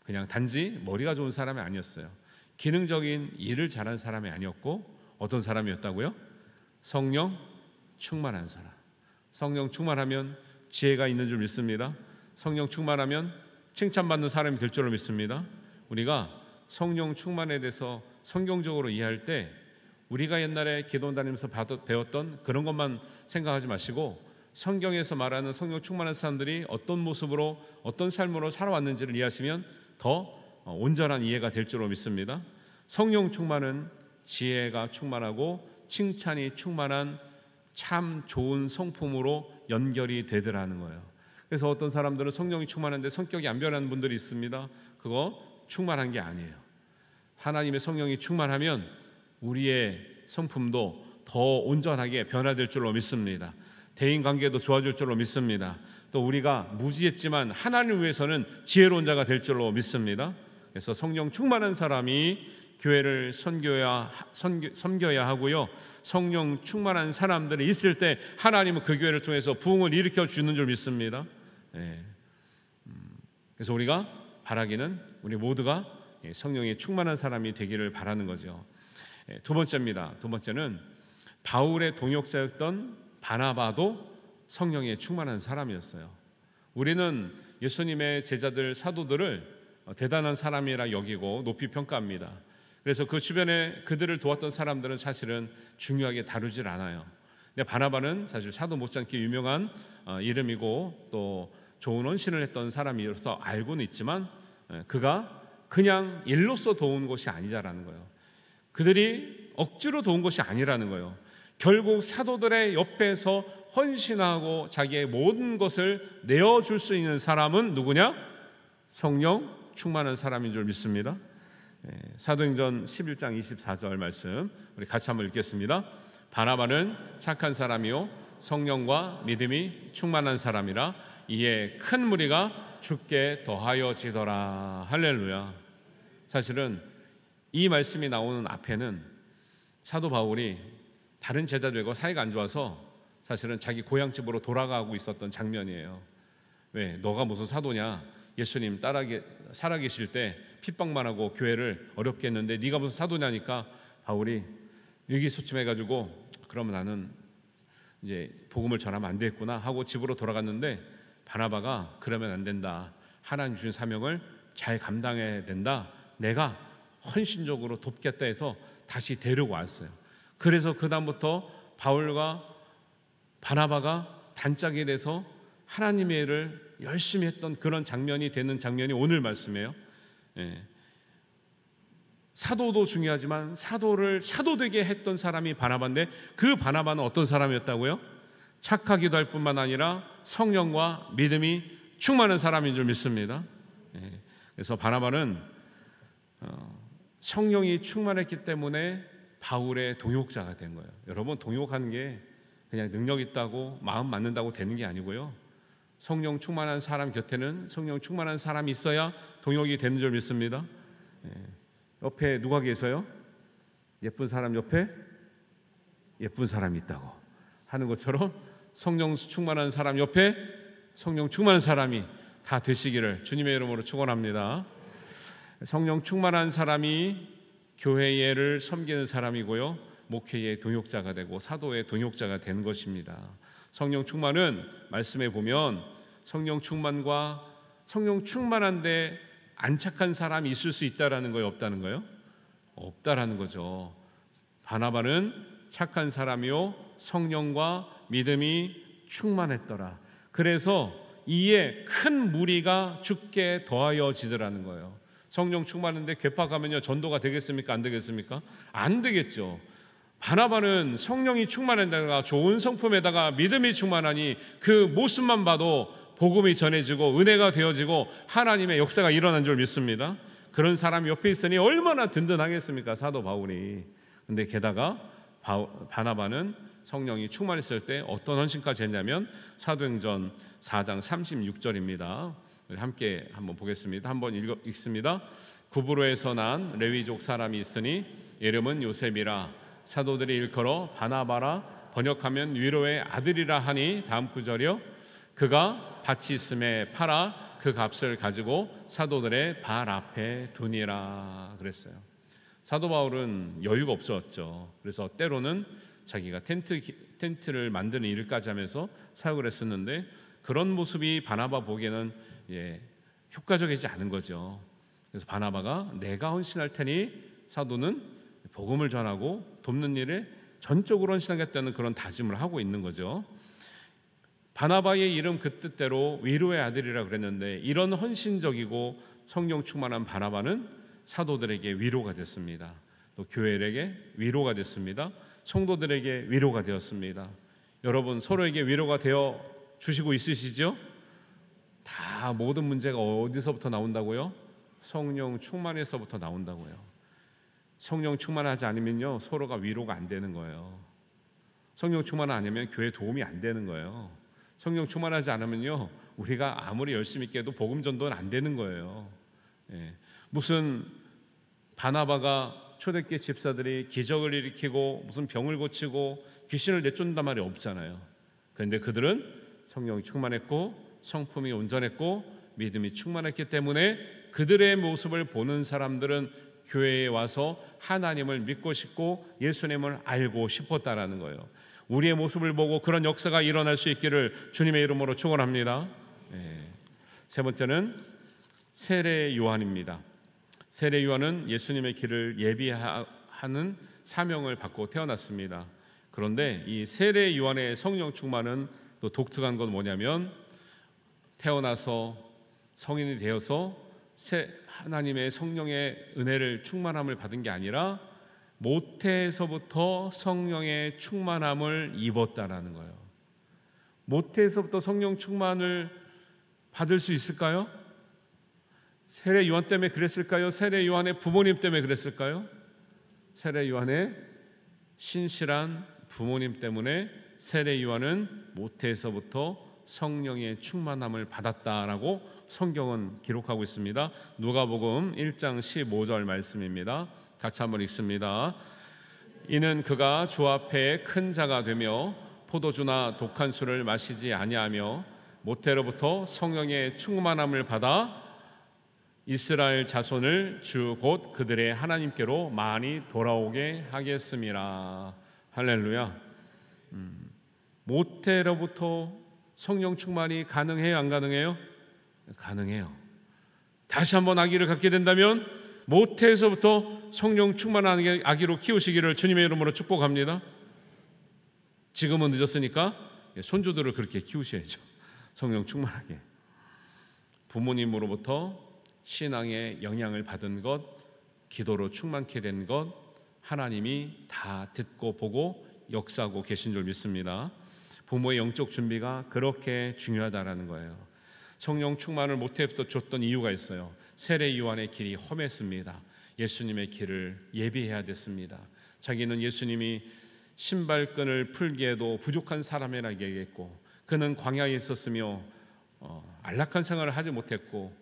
그냥 단지 머리가 좋은 사람이 아니었어요. 기능적인 일을 잘한 사람이 아니었고, 어떤 사람이었다고요? 성령 충만한 사람. 성령 충만하면 지혜가 있는 줄 믿습니다. 성령 충만하면 칭찬받는 사람이 될 줄로 믿습니다. 우리가 성령 충만에 대해서 성경적으로 이해할 때 우리가 옛날에 기도 다니면서 배웠던 그런 것만 생각하지 마시고, 성경에서 말하는 성령 충만한 사람들이 어떤 모습으로 어떤 삶으로 살아왔는지를 이해하시면 더 온전한 이해가 될 줄로 믿습니다. 성령 충만은 지혜가 충만하고 칭찬이 충만한 참 좋은 성품으로 연결이 되더라는 거예요. 그래서 어떤 사람들은 성령이 충만한데 성격이 안 변하는 분들이 있습니다. 그거 충만한 게 아니에요. 하나님의 성령이 충만하면 우리의 성품도 더 온전하게 변화될 줄로 믿습니다. 대인관계도 좋아질 줄로 믿습니다. 또 우리가 무지했지만 하나님을 위해서는 지혜로운 자가 될 줄로 믿습니다. 그래서 성령 충만한 사람이 교회를 섬겨야 하고요. 성령 충만한 사람들이 있을 때 하나님은 그 교회를 통해서 부흥을 일으켜 주는 줄 믿습니다. 그래서 우리가 바라기는 우리 모두가 성령이 충만한 사람이 되기를 바라는 거죠. 두 번째입니다. 두 번째는 바울의 동역자였던 바나바도 성령에 충만한 사람이었어요. 우리는 예수님의 제자들 사도들을 대단한 사람이라 여기고 높이 평가합니다. 그래서 그 주변에 그들을 도왔던 사람들은 사실은 중요하게 다루질 않아요. 근데 바나바는 사실 사도 못지않게 유명한 이름이고 또 좋은 헌신을 했던 사람이어서 알고는 있지만 그가 그냥 일로서 도운 것이 아니다라는 거예요. 그들이 억지로 도운 것이 아니라는 거예요. 결국 사도들의 옆에서 헌신하고 자기의 모든 것을 내어줄 수 있는 사람은 누구냐? 성령 충만한 사람인 줄 믿습니다. 사도행전 11장 24절 말씀 우리 같이 한번 읽겠습니다. 바나바는 착한 사람이요 성령과 믿음이 충만한 사람이라 이에 큰 무리가 주께 더하여지더라. 할렐루야. 사실은 이 말씀이 나오는 앞에는 사도 바울이 다른 제자들과 사이가 안 좋아서 사실은 자기 고향집으로 돌아가고 있었던 장면이에요. 왜? 너가 무슨 사도냐? 예수님 살아계실 때 핍박만 하고 교회를 어렵게 했는데 네가 무슨 사도냐니까 바울이 의기소침해가지고 그러면 나는 이제 복음을 전하면 안 되겠구나 하고 집으로 돌아갔는데 바나바가 그러면 안 된다. 하나님 주신 사명을 잘 감당해야 된다. 내가 헌신적으로 돕겠다 해서 다시 데리고 왔어요. 그래서 그 다음부터 바울과 바나바가 단짝이 돼서 하나님의 일을 열심히 했던 그런 장면이 되는 장면이 오늘 말씀이에요. 사도도 중요하지만 사도를 사도되게 했던 사람이 바나바인데 그 바나바는 어떤 사람이었다고요? 착하기도 할 뿐만 아니라 성령과 믿음이 충만한 사람인 줄 믿습니다. 그래서 바나바는 성령이 충만했기 때문에 바울의 동역자가 된 거예요. 여러분, 동역하는 게 그냥 능력 있다고 마음 맞는다고 되는 게 아니고요. 성령 충만한 사람 곁에는 성령 충만한 사람이 있어야 동역이 되는 줄 믿습니다. 옆에 누가 계세요? 예쁜 사람 옆에 예쁜 사람이 있다고 하는 것처럼 성령 충만한 사람 옆에 성령 충만한 사람이 다 되시기를 주님의 이름으로 축원합니다. 성령 충만한 사람이 교회를 섬기는 사람이고요, 목회의 동역자가 되고 사도의 동역자가 되는 것입니다. 성령 충만은 말씀에 보면 성령 충만과 성령 충만한데 안 착한 사람이 있을 수 있다라는 거예요, 없다는 거예요? 없다라는 거죠. 바나바는 착한 사람이요 성령과 믿음이 충만했더라. 그래서 이에 큰 무리가 죽게 더하여지더라는 거예요. 성령 충만한데 괴팍하면요 전도가 되겠습니까? 안 되겠습니까? 안 되겠죠. 바나바는 성령이 충만한데다가 좋은 성품에다가 믿음이 충만하니 그 모습만 봐도 복음이 전해지고 은혜가 되어지고 하나님의 역사가 일어난 줄 믿습니다. 그런 사람이 옆에 있으니 얼마나 든든하겠습니까? 사도 바울이. 근데 게다가 바나바는 성령이 충만했을 때 어떤 헌신까지 했냐면 사도행전 4장 36절입니다. 우리 함께 한번 보겠습니다. 한번 읽습니다. 구브로에서 난 레위족 사람이 있으니 이름은 요셉이라 사도들이 일컬어 바나바라 번역하면 위로의 아들이라 하니 다음 구절이요. 그가 밭이 있음에 팔아 그 값을 가지고 사도들의 발 앞에 두니라 그랬어요. 사도 바울은 여유가 없었죠. 그래서 때로는 자기가 텐트를 만드는 일까지 하면서 사역을 했었는데 그런 모습이 바나바 보기에는 효과적이지 않은 거죠. 그래서 바나바가 내가 헌신할 테니 사도는 복음을 전하고 돕는 일에 전적으로 헌신하겠다는 그런 다짐을 하고 있는 거죠. 바나바의 이름 그 뜻대로 위로의 아들이라 그랬는데 이런 헌신적이고 성령 충만한 바나바는 사도들에게 위로가 됐습니다. 또 교회에게 위로가 됐습니다. 성도들에게 위로가 되었습니다. 여러분 서로에게 위로가 되어 주시고 있으시죠? 다 모든 문제가 어디서부터 나온다고요? 성령 충만에서부터 나온다고요. 성령 충만하지 않으면요 서로가 위로가 안 되는 거예요. 성령 충만 아니면 교회 도움이 안 되는 거예요. 성령 충만하지 않으면요 우리가 아무리 열심히 있게 해도 복음 전도는 안 되는 거예요. 무슨 바나바가 초대교회 집사들이 기적을 일으키고 무슨 병을 고치고 귀신을 내쫓는단 말이 없잖아요. 그런데 그들은 성령이 충만했고 성품이 온전했고 믿음이 충만했기 때문에 그들의 모습을 보는 사람들은 교회에 와서 하나님을 믿고 싶고 예수님을 알고 싶었다라는 거예요. 우리의 모습을 보고 그런 역사가 일어날 수 있기를 주님의 이름으로 축원합니다. 세 번째는 세례 요한입니다. 세례 요한은 예수님의 길을 예비하는 사명을 받고 태어났습니다. 그런데 이 세례 요한의 성령 충만은 또 독특한 건 뭐냐면 태어나서 성인이 되어서 하나님의 성령의 은혜를 충만함을 받은 게 아니라 모태에서부터 성령의 충만함을 입었다라는 거예요. 모태에서부터 성령 충만을 받을 수 있을까요? 세례 요한 때문에 그랬을까요? 세례 요한의 부모님 때문에 그랬을까요? 세례 요한의 신실한 부모님 때문에 세례 요한은 모태에서부터 성령의 충만함을 받았다라고 성경은 기록하고 있습니다. 누가복음 1장 15절 말씀입니다. 같이 한번 읽습니다. 이는 그가 주 앞에 큰 자가 되며 포도주나 독한 술을 마시지 아니하며 모태로부터 성령의 충만함을 받아 이스라엘 자손을 주 곧 그들의 하나님께로 많이 돌아오게 하겠습니다. 할렐루야. 모태로부터 성령 충만이 가능해요, 안 가능해요? 가능해요. 다시 한번 아기를 갖게 된다면 모태에서부터 성령 충만한 아기로 키우시기를 주님의 이름으로 축복합니다. 지금은 늦었으니까 손주들을 그렇게 키우셔야죠. 성령 충만하게. 부모님으로부터 신앙의 영향을 받은 것, 기도로 충만케 된 것, 하나님이 다 듣고 보고 역사하고 계신 줄 믿습니다. 부모의 영적 준비가 그렇게 중요하다라는 거예요. 성령 충만을 모태부터 줬던 이유가 있어요. 세례 요한의 길이 험했습니다. 예수님의 길을 예비해야 됐습니다. 자기는 예수님이 신발끈을 풀기에도 부족한 사람이라 얘기했고, 그는 광야에 있었으며 안락한 생활을 하지 못했고,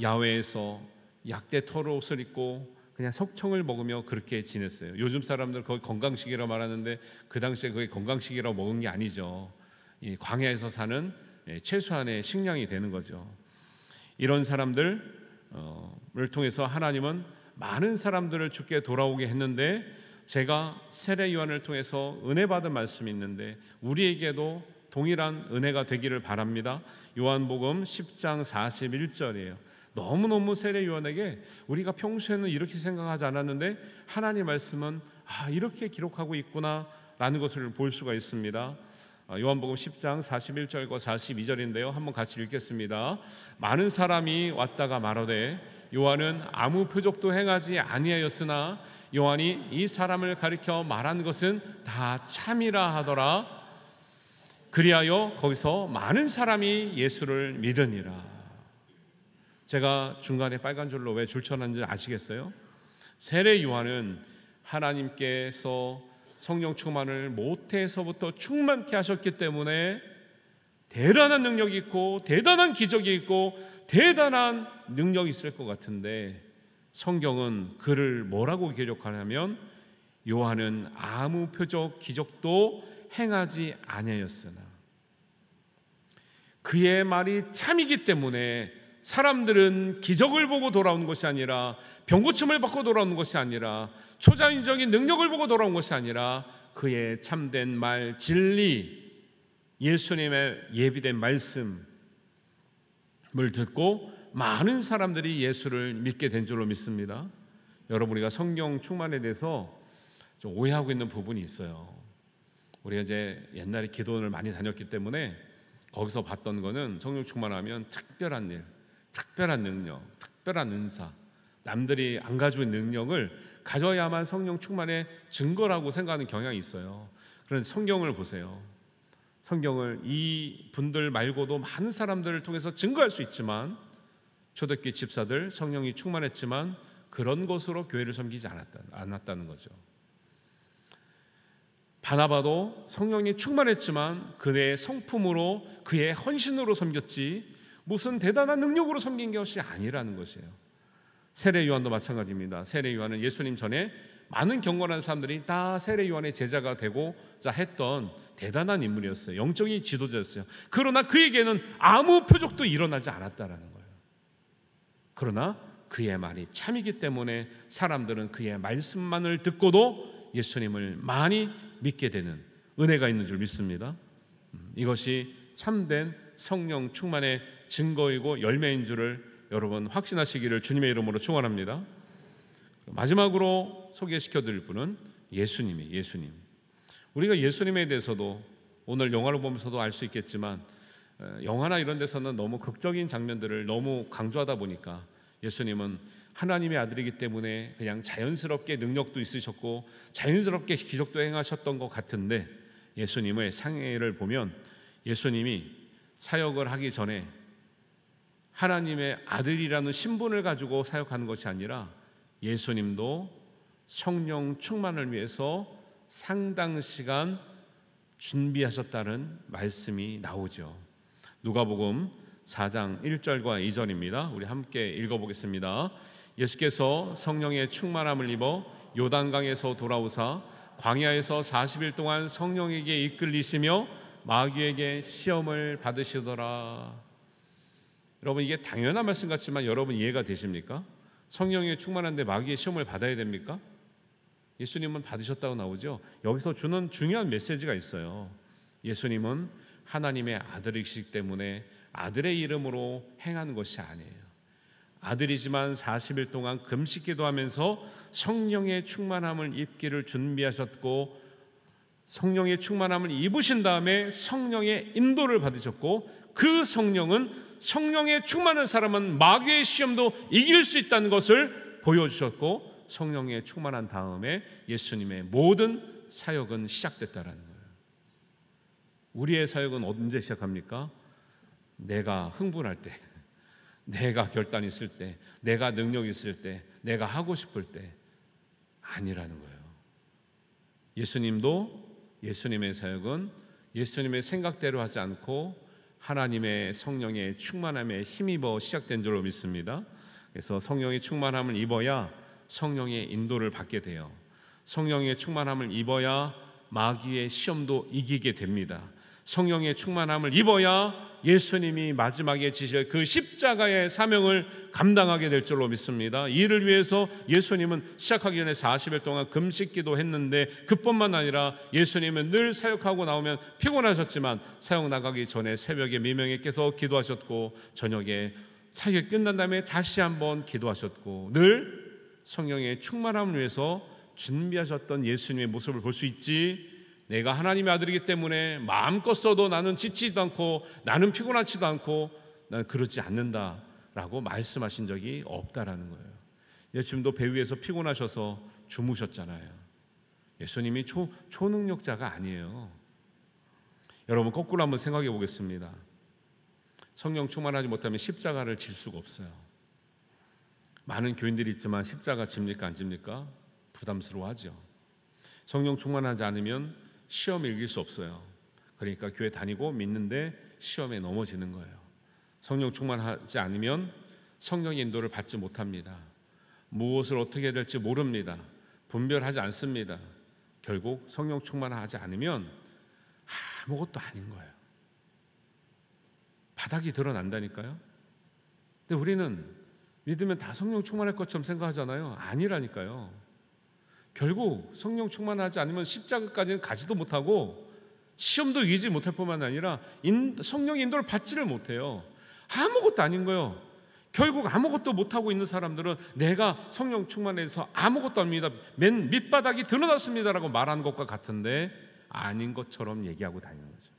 야외에서 약대 털옷을 입고 그냥 석청을 먹으며 그렇게 지냈어요. 요즘 사람들 거의 건강식이라고 말하는데 그 당시에 그게 건강식이라고 먹은 게 아니죠. 이 광야에서 사는 최소한의 식량이 되는 거죠. 이런 사람들을 통해서 하나님은 많은 사람들을 주께 돌아오게 했는데, 제가 세례 요한을 통해서 은혜 받은 말씀이 있는데 우리에게도 동일한 은혜가 되기를 바랍니다. 요한복음 10장 41절이에요. 너무너무 세례 요한에게 우리가 평소에는 이렇게 생각하지 않았는데 하나님 말씀은 이렇게 기록하고 있구나 라는 것을 볼 수가 있습니다. 요한복음 10장 41절과 42절인데요. 한번 같이 읽겠습니다. 많은 사람이 왔다가 말하되 요한은 아무 표적도 행하지 아니하였으나 요한이 이 사람을 가리켜 말한 것은 다 참이라 하더라. 그리하여 거기서 많은 사람이 예수를 믿으니라. 제가 중간에 빨간 줄로 왜 줄쳐놨는지 아시겠어요? 세례 요한은 하나님께서 성령 충만을 모태에서부터 충만케 하셨기 때문에 대단한 능력이 있고 대단한 기적이 있고 대단한 능력이 있을 것 같은데, 성경은 그를 뭐라고 기록하냐면 요한은 아무 표적 기적도 행하지 아니하였으나, 그의 말이 참이기 때문에 사람들은 기적을 보고 돌아오는 것이 아니라, 병고침을 받고 돌아오는 것이 아니라, 초자연적인 능력을 보고 돌아온 것이 아니라 그의 참된 말, 진리, 예수님의 예비된 말씀을 듣고 많은 사람들이 예수를 믿게 된 줄로 믿습니다. 여러분, 우리가 성령 충만에 대해서 좀 오해하고 있는 부분이 있어요. 우리가 이제 옛날에 기도원을 많이 다녔기 때문에 거기서 봤던 거는 성령 충만하면 특별한 일, 특별한 능력, 특별한 은사, 남들이 안 가지고 있는 능력을 가져야만 성령 충만의 증거라고 생각하는 경향이 있어요. 그런데 성경을 보세요. 성경을 이 분들 말고도 많은 사람들을 통해서 증거할 수 있지만, 초대교회 집사들 성령이 충만했지만 그런 것으로 교회를 섬기지 않았다는 거죠. 바나바도 성령이 충만했지만 그의 성품으로, 그의 헌신으로 섬겼지 무슨 대단한 능력으로 섬긴 것이 아니라는 것이에요. 세례 요한도 마찬가지입니다. 세례 요한은 예수님 전에 많은 경건한 사람들이 다 세례 요한의 제자가 되고자 했던 대단한 인물이었어요. 영적인 지도자였어요. 그러나 그에게는 아무 표적도 일어나지 않았다라는 거예요. 그러나 그의 말이 참이기 때문에 사람들은 그의 말씀만을 듣고도 예수님을 많이 믿게 되는 은혜가 있는 줄 믿습니다. 이것이 참된 성령 충만의 증거이고 열매인 줄을 여러분 확신하시기를 주님의 이름으로 축원합니다. 마지막으로 소개시켜드릴 분은 예수님이에요. 예수님. 우리가 예수님에 대해서도 오늘 영화를 보면서도 알 수 있겠지만, 영화나 이런 데서는 너무 극적인 장면들을 너무 강조하다 보니까 예수님은 하나님의 아들이기 때문에 그냥 자연스럽게 능력도 있으셨고 자연스럽게 기적도 행하셨던 것 같은데, 예수님의 상해를 보면 예수님이 사역을 하기 전에 하나님의 아들이라는 신분을 가지고 사역하는 것이 아니라 예수님도 성령 충만을 위해서 상당 시간 준비하셨다는 말씀이 나오죠. 누가복음 4장 1절과 2절입니다. 우리 함께 읽어보겠습니다. 예수께서 성령의 충만함을 입어 요단강에서 돌아오사 광야에서 40일 동안 성령에게 이끌리시며 마귀에게 시험을 받으시더라. 여러분, 이게 당연한 말씀 같지만 여러분 이해가 되십니까? 성령에 충만한데 마귀의 시험을 받아야 됩니까? 예수님은 받으셨다고 나오죠. 여기서 주는 중요한 메시지가 있어요. 예수님은 하나님의 아들이시기 때문에 아들의 이름으로 행한 것이 아니에요. 아들이지만 40일 동안 금식 기도하면서 성령의 충만함을 입기를 준비하셨고, 성령의 충만함을 입으신 다음에 성령의 인도를 받으셨고, 그 성령은 성령에 충만한 사람은 마귀의 시험도 이길 수 있다는 것을 보여주셨고, 성령에 충만한 다음에 예수님의 모든 사역은 시작됐다라는 거예요. 우리의 사역은 언제 시작합니까? 내가 흥분할 때, 내가 결단 있을 때, 내가 능력 있을 때, 내가 하고 싶을 때 아니라는 거예요. 예수님의 사역은 예수님의 생각대로 하지 않고 하나님의 성령의 충만함에 힘입어 시작된 줄로 믿습니다. 그래서 성령의 충만함을 입어야 성령의 인도를 받게 돼요. 성령의 충만함을 입어야 마귀의 시험도 이기게 됩니다. 성령의 충만함을 입어야 예수님이 마지막에 지실 그 십자가의 사명을 감당하게 될 줄로 믿습니다. 이를 위해서 예수님은 시작하기 전에 40일 동안 금식 기도했는데, 그뿐만 아니라 예수님은 늘 사역하고 나오면 피곤하셨지만 사역 나가기 전에 새벽에 미명에 깨서 기도하셨고, 저녁에 사역이 끝난 다음에 다시 한번 기도하셨고, 늘 성령의 충만함을 위해서 준비하셨던 예수님의 모습을 볼 수 있지, 내가 하나님의 아들이기 때문에 마음껏 써도 나는 지치지도 않고 나는 피곤하지도 않고 나는 그러지 않는다라고 말씀하신 적이 없다라는 거예요. 예수님도 배 위에서 피곤하셔서 주무셨잖아요. 예수님이 초능력자가 아니에요. 여러분, 거꾸로 한번 생각해 보겠습니다. 성령 충만하지 못하면 십자가를 질 수가 없어요. 많은 교인들이 있지만 십자가 집니까 안 집니까? 부담스러워하죠. 성령 충만하지 않으면 시험을 이길 수 없어요. 그러니까 교회 다니고 믿는데 시험에 넘어지는 거예요. 성령 충만하지 않으면 성령의 인도를 받지 못합니다. 무엇을 어떻게 해야 될지 모릅니다. 분별하지 않습니다. 결국 성령 충만하지 않으면 아무것도 아닌 거예요. 바닥이 드러난다니까요. 근데 우리는 믿으면 다 성령 충만할 것처럼 생각하잖아요. 아니라니까요. 결국 성령 충만하지 않으면 십자가까지는 가지도 못하고 시험도 이기지 못할 뿐만 아니라 성령의 인도를 받지를 못해요. 아무것도 아닌 거예요. 결국 아무것도 못하고 있는 사람들은 내가 성령 충만해서 아무것도 아닙니다, 맨 밑바닥이 드러났습니다라고 말하는 것과 같은데 아닌 것처럼 얘기하고 다니는 거죠.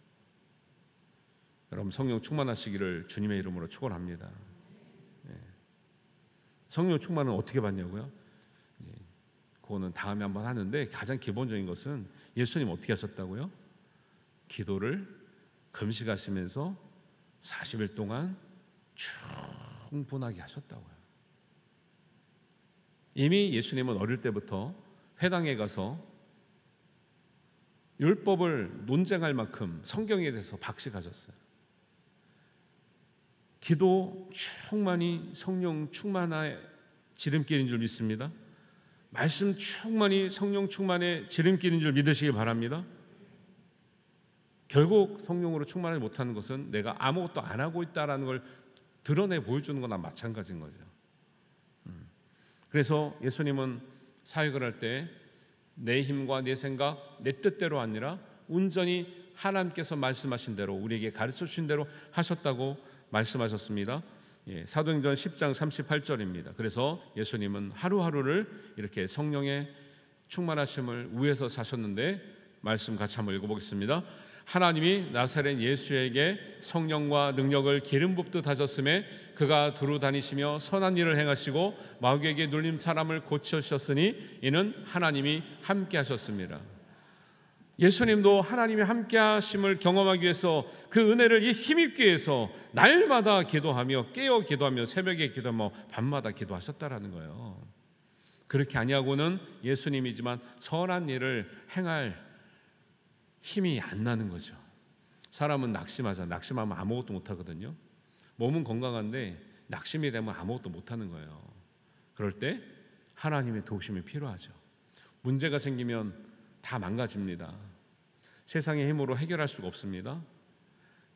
여러분, 성령 충만하시기를 주님의 이름으로 축원합니다. 성령 충만은 어떻게 받냐고요? 그거는 다음에 한번 하는데, 가장 기본적인 것은 예수님 어떻게 하셨다고요? 기도를 금식하시면서 40일 동안 충분하게 하셨다고요. 이미 예수님은 어릴 때부터 회당에 가서 율법을 논쟁할 만큼 성경에 대해서 박식하셨어요. 기도 충만히 성령 충만의 지름길인 줄 믿습니다. 말씀 충만히 성령 충만의 지름길인 줄 믿으시기 바랍니다. 결국 성령으로 충만하지 못하는 것은 내가 아무것도 안 하고 있다는 걸 드러내 보여주는 거나 마찬가지인 거죠. 그래서 예수님은 사역을 할 때 내 힘과 내 생각, 내 뜻대로 아니라 온전히 하나님께서 말씀하신 대로, 우리에게 가르쳐 주신 대로 하셨다고 말씀하셨습니다. 사도행전 10장 38절입니다. 그래서 예수님은 하루하루를 이렇게 성령의 충만하심을 위해서 사셨는데, 말씀 같이 한번 읽어보겠습니다. 하나님이 나사렛 예수에게 성령과 능력을 기름 붓듯 하셨음에 그가 두루 다니시며 선한 일을 행하시고 마귀에게 눌린 사람을 고치셨으니 이는 하나님이 함께 하셨습니다. 예수님도 하나님이 함께 하심을 경험하기 위해서, 그 은혜를 힘입기 위해서 날마다 기도하며 깨어 기도하며 새벽에 기도하며 밤마다 기도하셨다라는 거예요. 그렇게 아니하고는 예수님이지만 선한 일을 행할 힘이 안 나는 거죠. 사람은 낙심하잖아요. 낙심하면 아무것도 못하거든요. 몸은 건강한데 낙심이 되면 아무것도 못하는 거예요. 그럴 때 하나님의 도우심이 필요하죠. 문제가 생기면 다 망가집니다. 세상의 힘으로 해결할 수가 없습니다.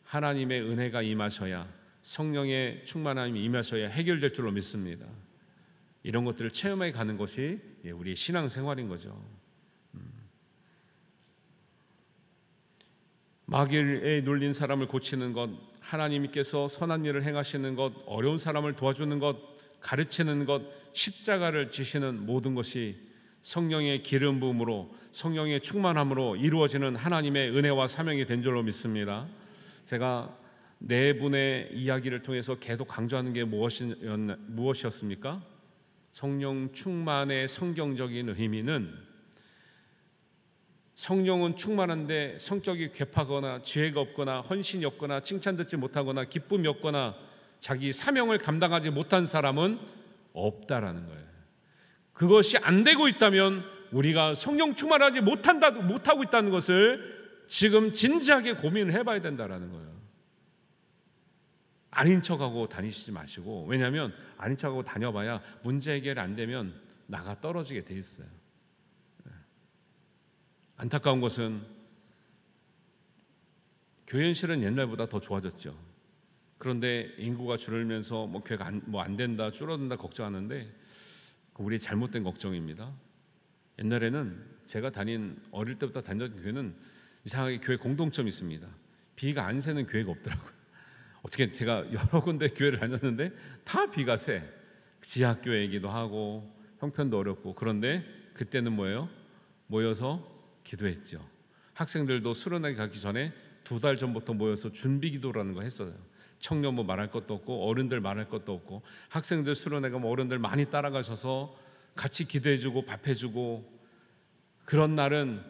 하나님의 은혜가 임하셔야 성령의 충만함이 임하셔야 해결될 줄로 믿습니다. 이런 것들을 체험해 가는 것이 우리 신앙생활인 거죠. 마귀에 눌린 사람을 고치는 것, 하나님께서 선한 일을 행하시는 것, 어려운 사람을 도와주는 것, 가르치는 것, 십자가를 지시는 모든 것이 성령의 기름 부음으로, 성령의 충만함으로 이루어지는 하나님의 은혜와 사명이 된 줄로 믿습니다. 제가 네 분의 이야기를 통해서 계속 강조하는 게 무엇이었습니까? 성령 충만의 성경적인 의미는 성령은 충만한데 성격이 괴팍하거나 지혜가 없거나 헌신이 없거나 칭찬듣지 못하거나 기쁨이 없거나 자기 사명을 감당하지 못한 사람은 없다라는 거예요. 그것이 안 되고 있다면 우리가 성령 충만하지 못하고 있다는 것을 지금 진지하게 고민을 해봐야 된다라는 거예요. 아닌 척하고 다니시지 마시고, 왜냐하면 아닌 척하고 다녀봐야 문제 해결이 안 되면 나가 떨어지게 돼 있어요. 안타까운 것은 교회 현실은 옛날보다 더 좋아졌죠. 그런데 인구가 줄면서 교회가 안 된다, 줄어든다 걱정하는데 우리의 잘못된 걱정입니다. 옛날에는 제가 어릴 때부터 다녔던 교회는 이상하게 교회 공동점이 있습니다. 비가 안 새는 교회가 없더라고요. 어떻게 제가 여러 군데 교회를 다녔는데 다 비가 새. 지하교회이기도 하고 형편도 어렵고, 그런데 그때는 뭐예요? 모여서 기도했죠. 학생들도 수련회 가기 전에 2달 전부터 모여서 준비 기도라는 거 했어요. 청년부 말할 것도 없고 어른들 말할 것도 없고, 학생들 수련회 가면 어른들 많이 따라가셔서 같이 기도해주고 밥해주고, 그런 날은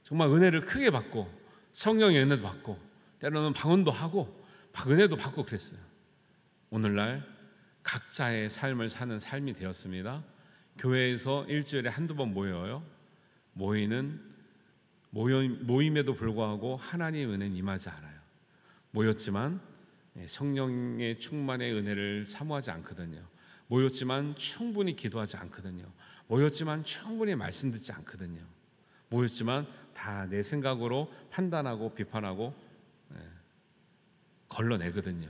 정말 은혜를 크게 받고 성령의 은혜도 받고 때로는 방언도 하고 막 은혜도 받고 그랬어요. 오늘날 각자의 삶을 사는 삶이 되었습니다. 교회에서 일주일에 한두 번 모여요. 모임에도 불구하고 하나님의 은혜는 임하지 않아요. 모였지만 성령의 충만의 은혜를 사모하지 않거든요. 모였지만 충분히 기도하지 않거든요. 모였지만 충분히 말씀 듣지 않거든요. 모였지만 다 내 생각으로 판단하고 비판하고 걸러내거든요.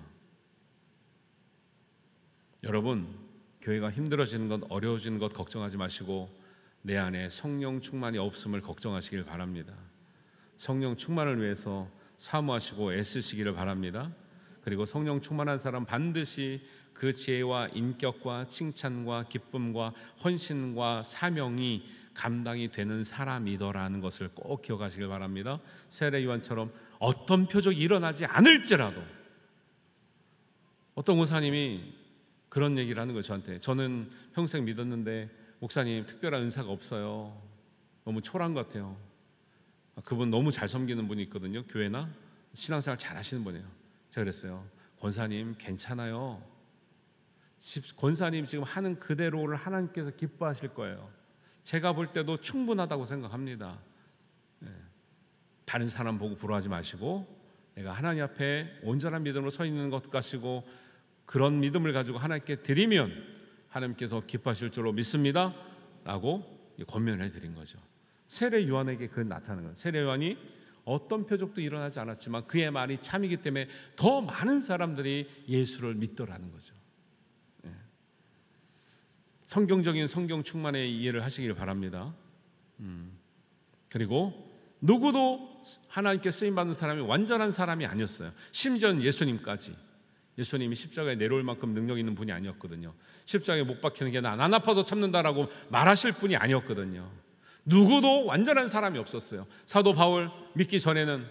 여러분, 교회가 힘들어지는 것, 어려워지는 것 걱정하지 마시고 내 안에 성령 충만이 없음을 걱정하시길 바랍니다. 성령 충만을 위해서 사모하시고 애쓰시기를 바랍니다. 그리고 성령 충만한 사람 반드시 그 지혜와 인격과 칭찬과 기쁨과 헌신과 사명이 감당이 되는 사람이더라는 것을 꼭 기억하시길 바랍니다. 세례 요한처럼 어떤 표적이 일어나지 않을지라도, 어떤 목사님이 그런 얘기를 하는 거예요. 저한테. 저는 평생 믿었는데 목사님 특별한 은사가 없어요. 너무 초라한 것 같아요. 그분 너무 잘 섬기는 분이 있거든요. 교회나 신앙생활 잘 하시는 분이에요. 제가 그랬어요. 권사님 괜찮아요. 권사님 지금 하는 그대로를 하나님께서 기뻐하실 거예요. 제가 볼 때도 충분하다고 생각합니다. 다른 사람 보고 부러워하지 마시고 내가 하나님 앞에 온전한 믿음으로 서 있는 것 같으시고 그런 믿음을 가지고 하나님께 드리면 하나님께서 기뻐하실 줄로 믿습니다 라고 권면해 드린 거죠. 세례 요한에게 그 나타나는 거예요. 세례 요한이 어떤 표적도 일어나지 않았지만 그의 말이 참이기 때문에 더 많은 사람들이 예수를 믿더라는 거죠. 성경적인 성경 충만의 이해를 하시길 바랍니다. 그리고 누구도 하나님께 쓰임받는 사람이 완전한 사람이 아니었어요. 심지어 예수님까지. 예수님이 십자가에 내려올 만큼 능력 있는 분이 아니었거든요. 십자가에 못 박히는 게 난 아파도 참는다라고 말하실 분이 아니었거든요. 누구도 완전한 사람이 없었어요. 사도 바울 믿기 전에는,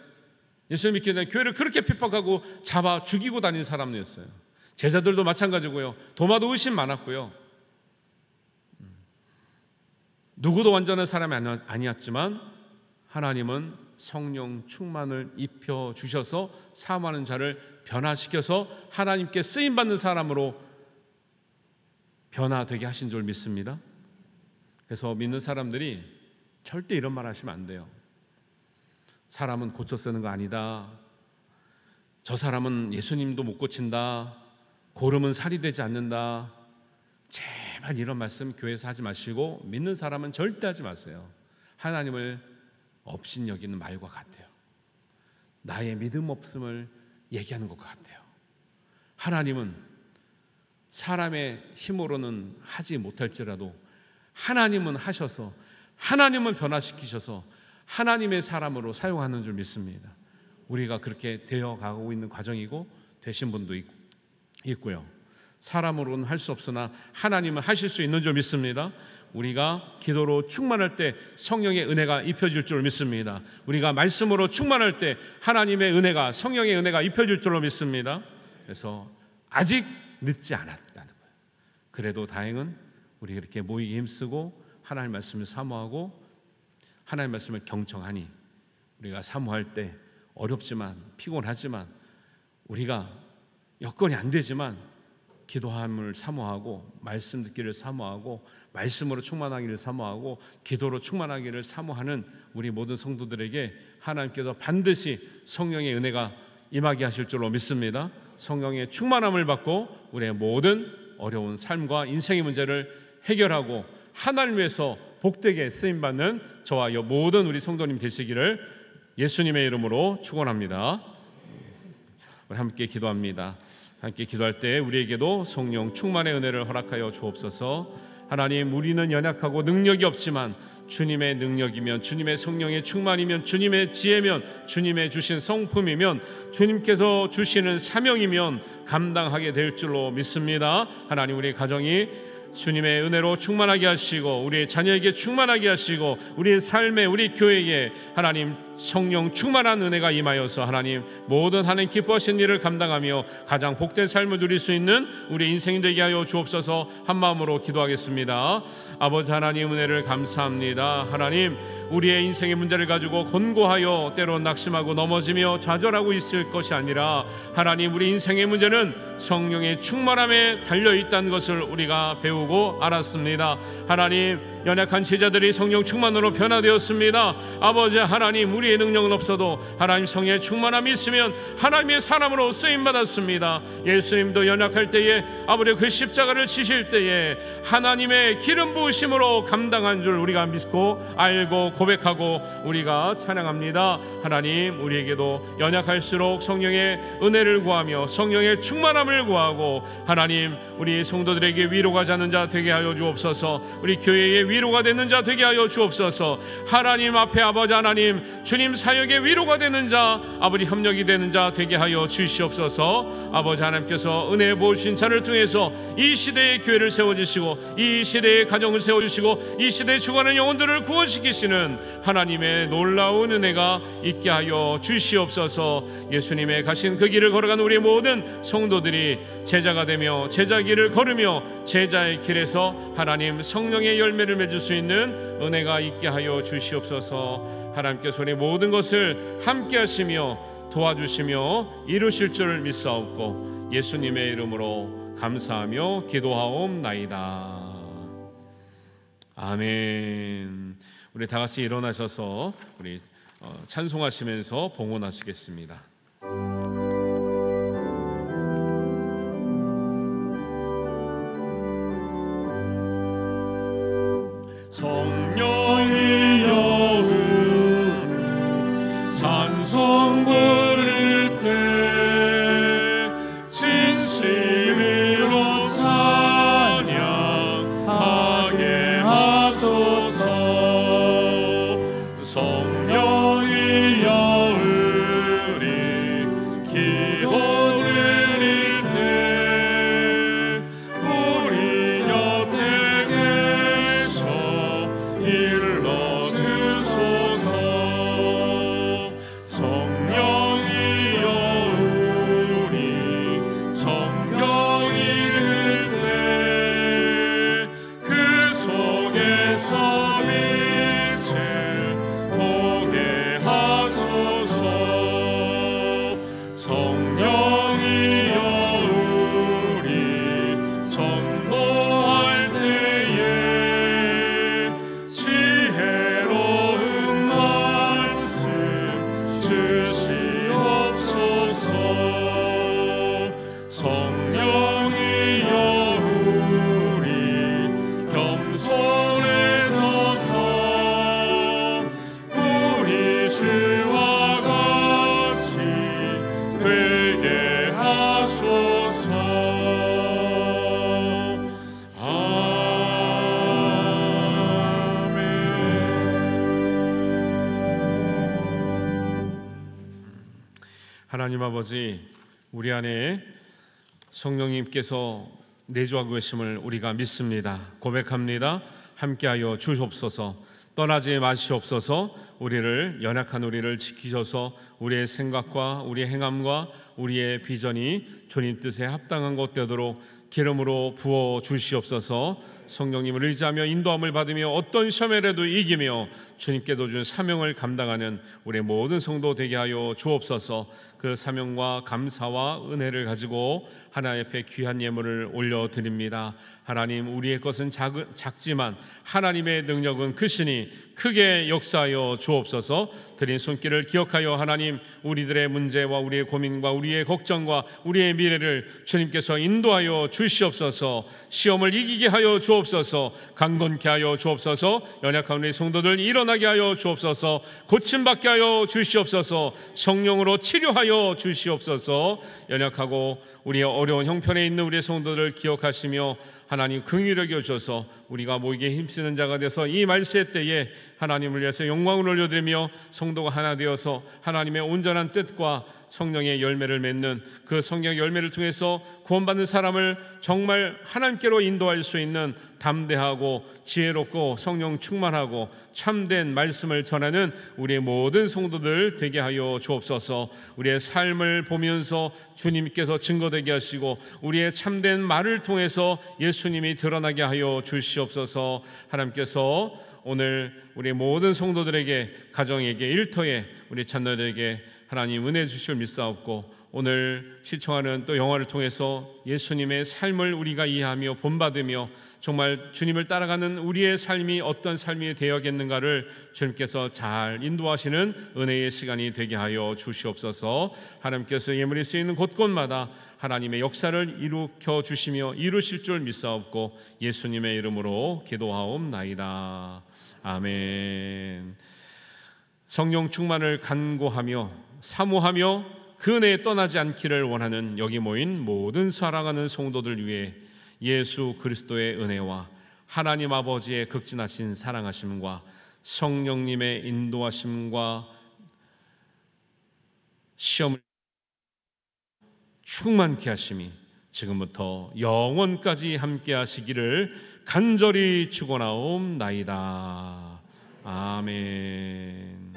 예수님 믿기 전에 교회를 그렇게 핍박하고 잡아 죽이고 다닌 사람이었어요. 제자들도 마찬가지고요. 도마도 의심 많았고요. 누구도 완전한 사람이 아니었지만 하나님은 성령 충만을 입혀 주셔서 사모하는 자를 변화시켜서 하나님께 쓰임받는 사람으로 변화되게 하신 줄 믿습니다. 그래서 믿는 사람들이 절대 이런 말 하시면 안 돼요. 사람은 고쳐 쓰는 거 아니다. 저 사람은 예수님도 못 고친다. 고름은 살이 되지 않는다. 제발 이런 말씀 교회에서 하지 마시고 믿는 사람은 절대 하지 마세요. 하나님을 업신여기는 말과 같아요. 나의 믿음 없음을 얘기하는 것 같아요. 하나님은 사람의 힘으로는 하지 못할지라도 하나님은 하셔서, 하나님은 변화시키셔서 하나님의 사람으로 사용하는 줄 믿습니다. 우리가 그렇게 되어가고 있는 과정이고 되신 분도 있고요. 사람으로는 할 수 없으나 하나님은 하실 수 있는 줄 믿습니다. 우리가 기도로 충만할 때 성령의 은혜가 입혀질 줄 믿습니다. 우리가 말씀으로 충만할 때 하나님의 은혜가, 성령의 은혜가 입혀질 줄로 믿습니다. 그래서 아직 늦지 않았다는 거예요. 그래도 다행은 우리가 이렇게 모이기 힘쓰고 하나님 말씀을 사모하고 하나님 말씀을 경청하니, 우리가 사모할 때 어렵지만 피곤하지만 우리가 여건이 안 되지만 기도함을 사모하고 말씀 듣기를 사모하고 말씀으로 충만하기를 사모하고 기도로 충만하기를 사모하는 우리 모든 성도들에게 하나님께서 반드시 성령의 은혜가 임하게 하실 줄로 믿습니다. 성령의 충만함을 받고 우리의 모든 어려운 삶과 인생의 문제를 해결하고 하나님 위해서 복되게 쓰임받는 저와 모든 우리 성도님 되시기를 예수님의 이름으로 축원합니다. 우리 함께 기도합니다. 함께 기도할 때 우리에게도 성령 충만의 은혜를 허락하여 주옵소서. 하나님, 우리는 연약하고 능력이 없지만 주님의 능력이면, 주님의 성령의 충만이면, 주님의 지혜면, 주님의 주신 성품이면, 주님께서 주시는 사명이면 감당하게 될 줄로 믿습니다. 하나님, 우리 가정이 주님의 은혜로 충만하게 하시고 우리의 자녀에게 충만하게 하시고 우리의 삶에, 우리 교회에 하나님 성령 충만한 은혜가 임하여서 하나님 모든 하나님 기뻐하신 일을 감당하며 가장 복된 삶을 누릴 수 있는 우리 인생이 되게 하여 주옵소서. 한마음으로 기도하겠습니다. 아버지 하나님, 은혜를 감사합니다. 하나님, 우리의 인생의 문제를 가지고 곤고하여 때로 낙심하고 넘어지며 좌절하고 있을 것이 아니라 하나님, 우리 인생의 문제는 성령의 충만함에 달려있다는 것을 우리가 배우고 알았습니다. 하나님, 연약한 제자들이 성령 충만으로 변화되었습니다. 아버지 하나님, 우리의 능력은 없어도 하나님 성령의 충만함이 있으면 하나님의 사람으로 쓰임받았습니다. 예수님도 연약할 때에 아버지 그 십자가를 지실 때에 하나님의 기름 부으심으로 감당한 줄 우리가 믿고 알고 고백하고 우리가 찬양합니다. 하나님, 우리에게도 연약할수록 성령의 은혜를 구하며 성령의 충만함을 구하고 하나님, 우리 성도들에게 위로가 되는 자 되게 하여 주옵소서. 우리 교회에 위로가 되는 자 되게 하여 주옵소서. 하나님 앞에 아버지 하나님, 주님 사역에 위로가 되는 자, 아버지 협력이 되는 자 되게 하여 주시옵소서. 아버지 하나님께서 은혜 부으신 자를 통해서 이 시대의 교회를 세워주시고 이 시대의 가정을 세워주시고 이 시대에 죽어가는 영혼들을 구원시키시는 하나님의 놀라운 은혜가 있게 하여 주시옵소서. 예수님의 가신 그 길을 걸어가는 우리 모든 성도들이 제자가 되며 제자 길을 걸으며 제자의 길에서 하나님 성령의 열매를 맺을 수 있는 은혜가 있게 하여 주시옵소서. 하나님께서 우리 모든 것을 함께 하시며 도와주시며 이루실 줄 믿사옵고 예수님의 이름으로 감사하며 기도하옵나이다. 아멘. 우리 다 같이 일어나셔서 우리 찬송하시면서 봉헌하시겠습니다. 성령이여 우리 찬송 부를 때 진심으로 찬양하게 하소서. 성령이여 우리 기도 드릴 때 우리 곁에 계셔 일러 하나님 아버지, 우리 안에 성령님께서 내주하고 계심을 우리가 믿습니다. 고백합니다. 함께하여 주옵소서. 떠나지 마시옵소서. 우리를, 연약한 우리를 지키셔서 우리의 생각과 우리의 행함과 우리의 비전이 주님 뜻에 합당한 것 되도록 기름으로 부어 주시옵소서. 성령님을 의지하며 인도함을 받으며 어떤 시험에라도 이기며 주님께도 준 사명을 감당하는 우리의 모든 성도 되게 하여 주옵소서. 그 사명과 감사와 은혜를 가지고 하나님 앞에 귀한 예물을 올려드립니다. 하나님, 우리의 것은 작지만 하나님의 능력은 크시니 크게 역사하여 주옵소서. 드린 손길을 기억하여 하나님, 우리들의 문제와 우리의 고민과 우리의 걱정과 우리의 미래를 주님께서 인도하여 주시옵소서. 시험을 이기게 하여 주옵소서. 강건케 하여 주옵소서. 연약한 우리 성도들 일어나게 하여 주옵소서. 고침받게 하여 주시옵소서. 성령으로 치료하여 주시옵소서. 연약하고 우리의 어려운 형편에 있는 우리의 성도들을 기억하시며 하나님 긍휼히 여겨주셔서 우리가 모이게 힘쓰는 자가 되어서 이 말세 때에 하나님을 위해서 영광을 올려드리며 성도가 하나 되어서 하나님의 온전한 뜻과 성령의 열매를 맺는 그 성령의 열매를 통해서 구원받는 사람을 정말 하나님께로 인도할 수 있는 담대하고 지혜롭고 성령 충만하고 참된 말씀을 전하는 우리의 모든 성도들 되게 하여 주옵소서. 우리의 삶을 보면서 주님께서 증거되게 하시고 우리의 참된 말을 통해서 예수님이 드러나게 하여 주시옵소서. 하나님께서 오늘 우리 모든 성도들에게, 가정에게, 일터에, 우리 자녀들에게 하나님 은혜 주실 믿사옵고, 오늘 시청하는 또 영화를 통해서 예수님의 삶을 우리가 이해하며 본받으며 정말 주님을 따라가는 우리의 삶이 어떤 삶이 되어야겠는가를 주님께서 잘 인도하시는 은혜의 시간이 되게 하여 주시옵소서. 하나님께서 예물이 쓰이는 곳곳마다 하나님의 역사를 일으켜 주시며 이루실 줄 믿사옵고 예수님의 이름으로 기도하옵나이다. 아멘. 성령 충만을 간구하며 사모하며 그 은혜에 떠나지 않기를 원하는 여기 모인 모든 사랑하는 성도들 위해 예수 그리스도의 은혜와 하나님 아버지의 극진하신 사랑하심과 성령님의 인도하심과 시험을 충만케 하심이 지금부터 영원까지 함께 하시기를 간절히 축원하옵나이다. 아멘.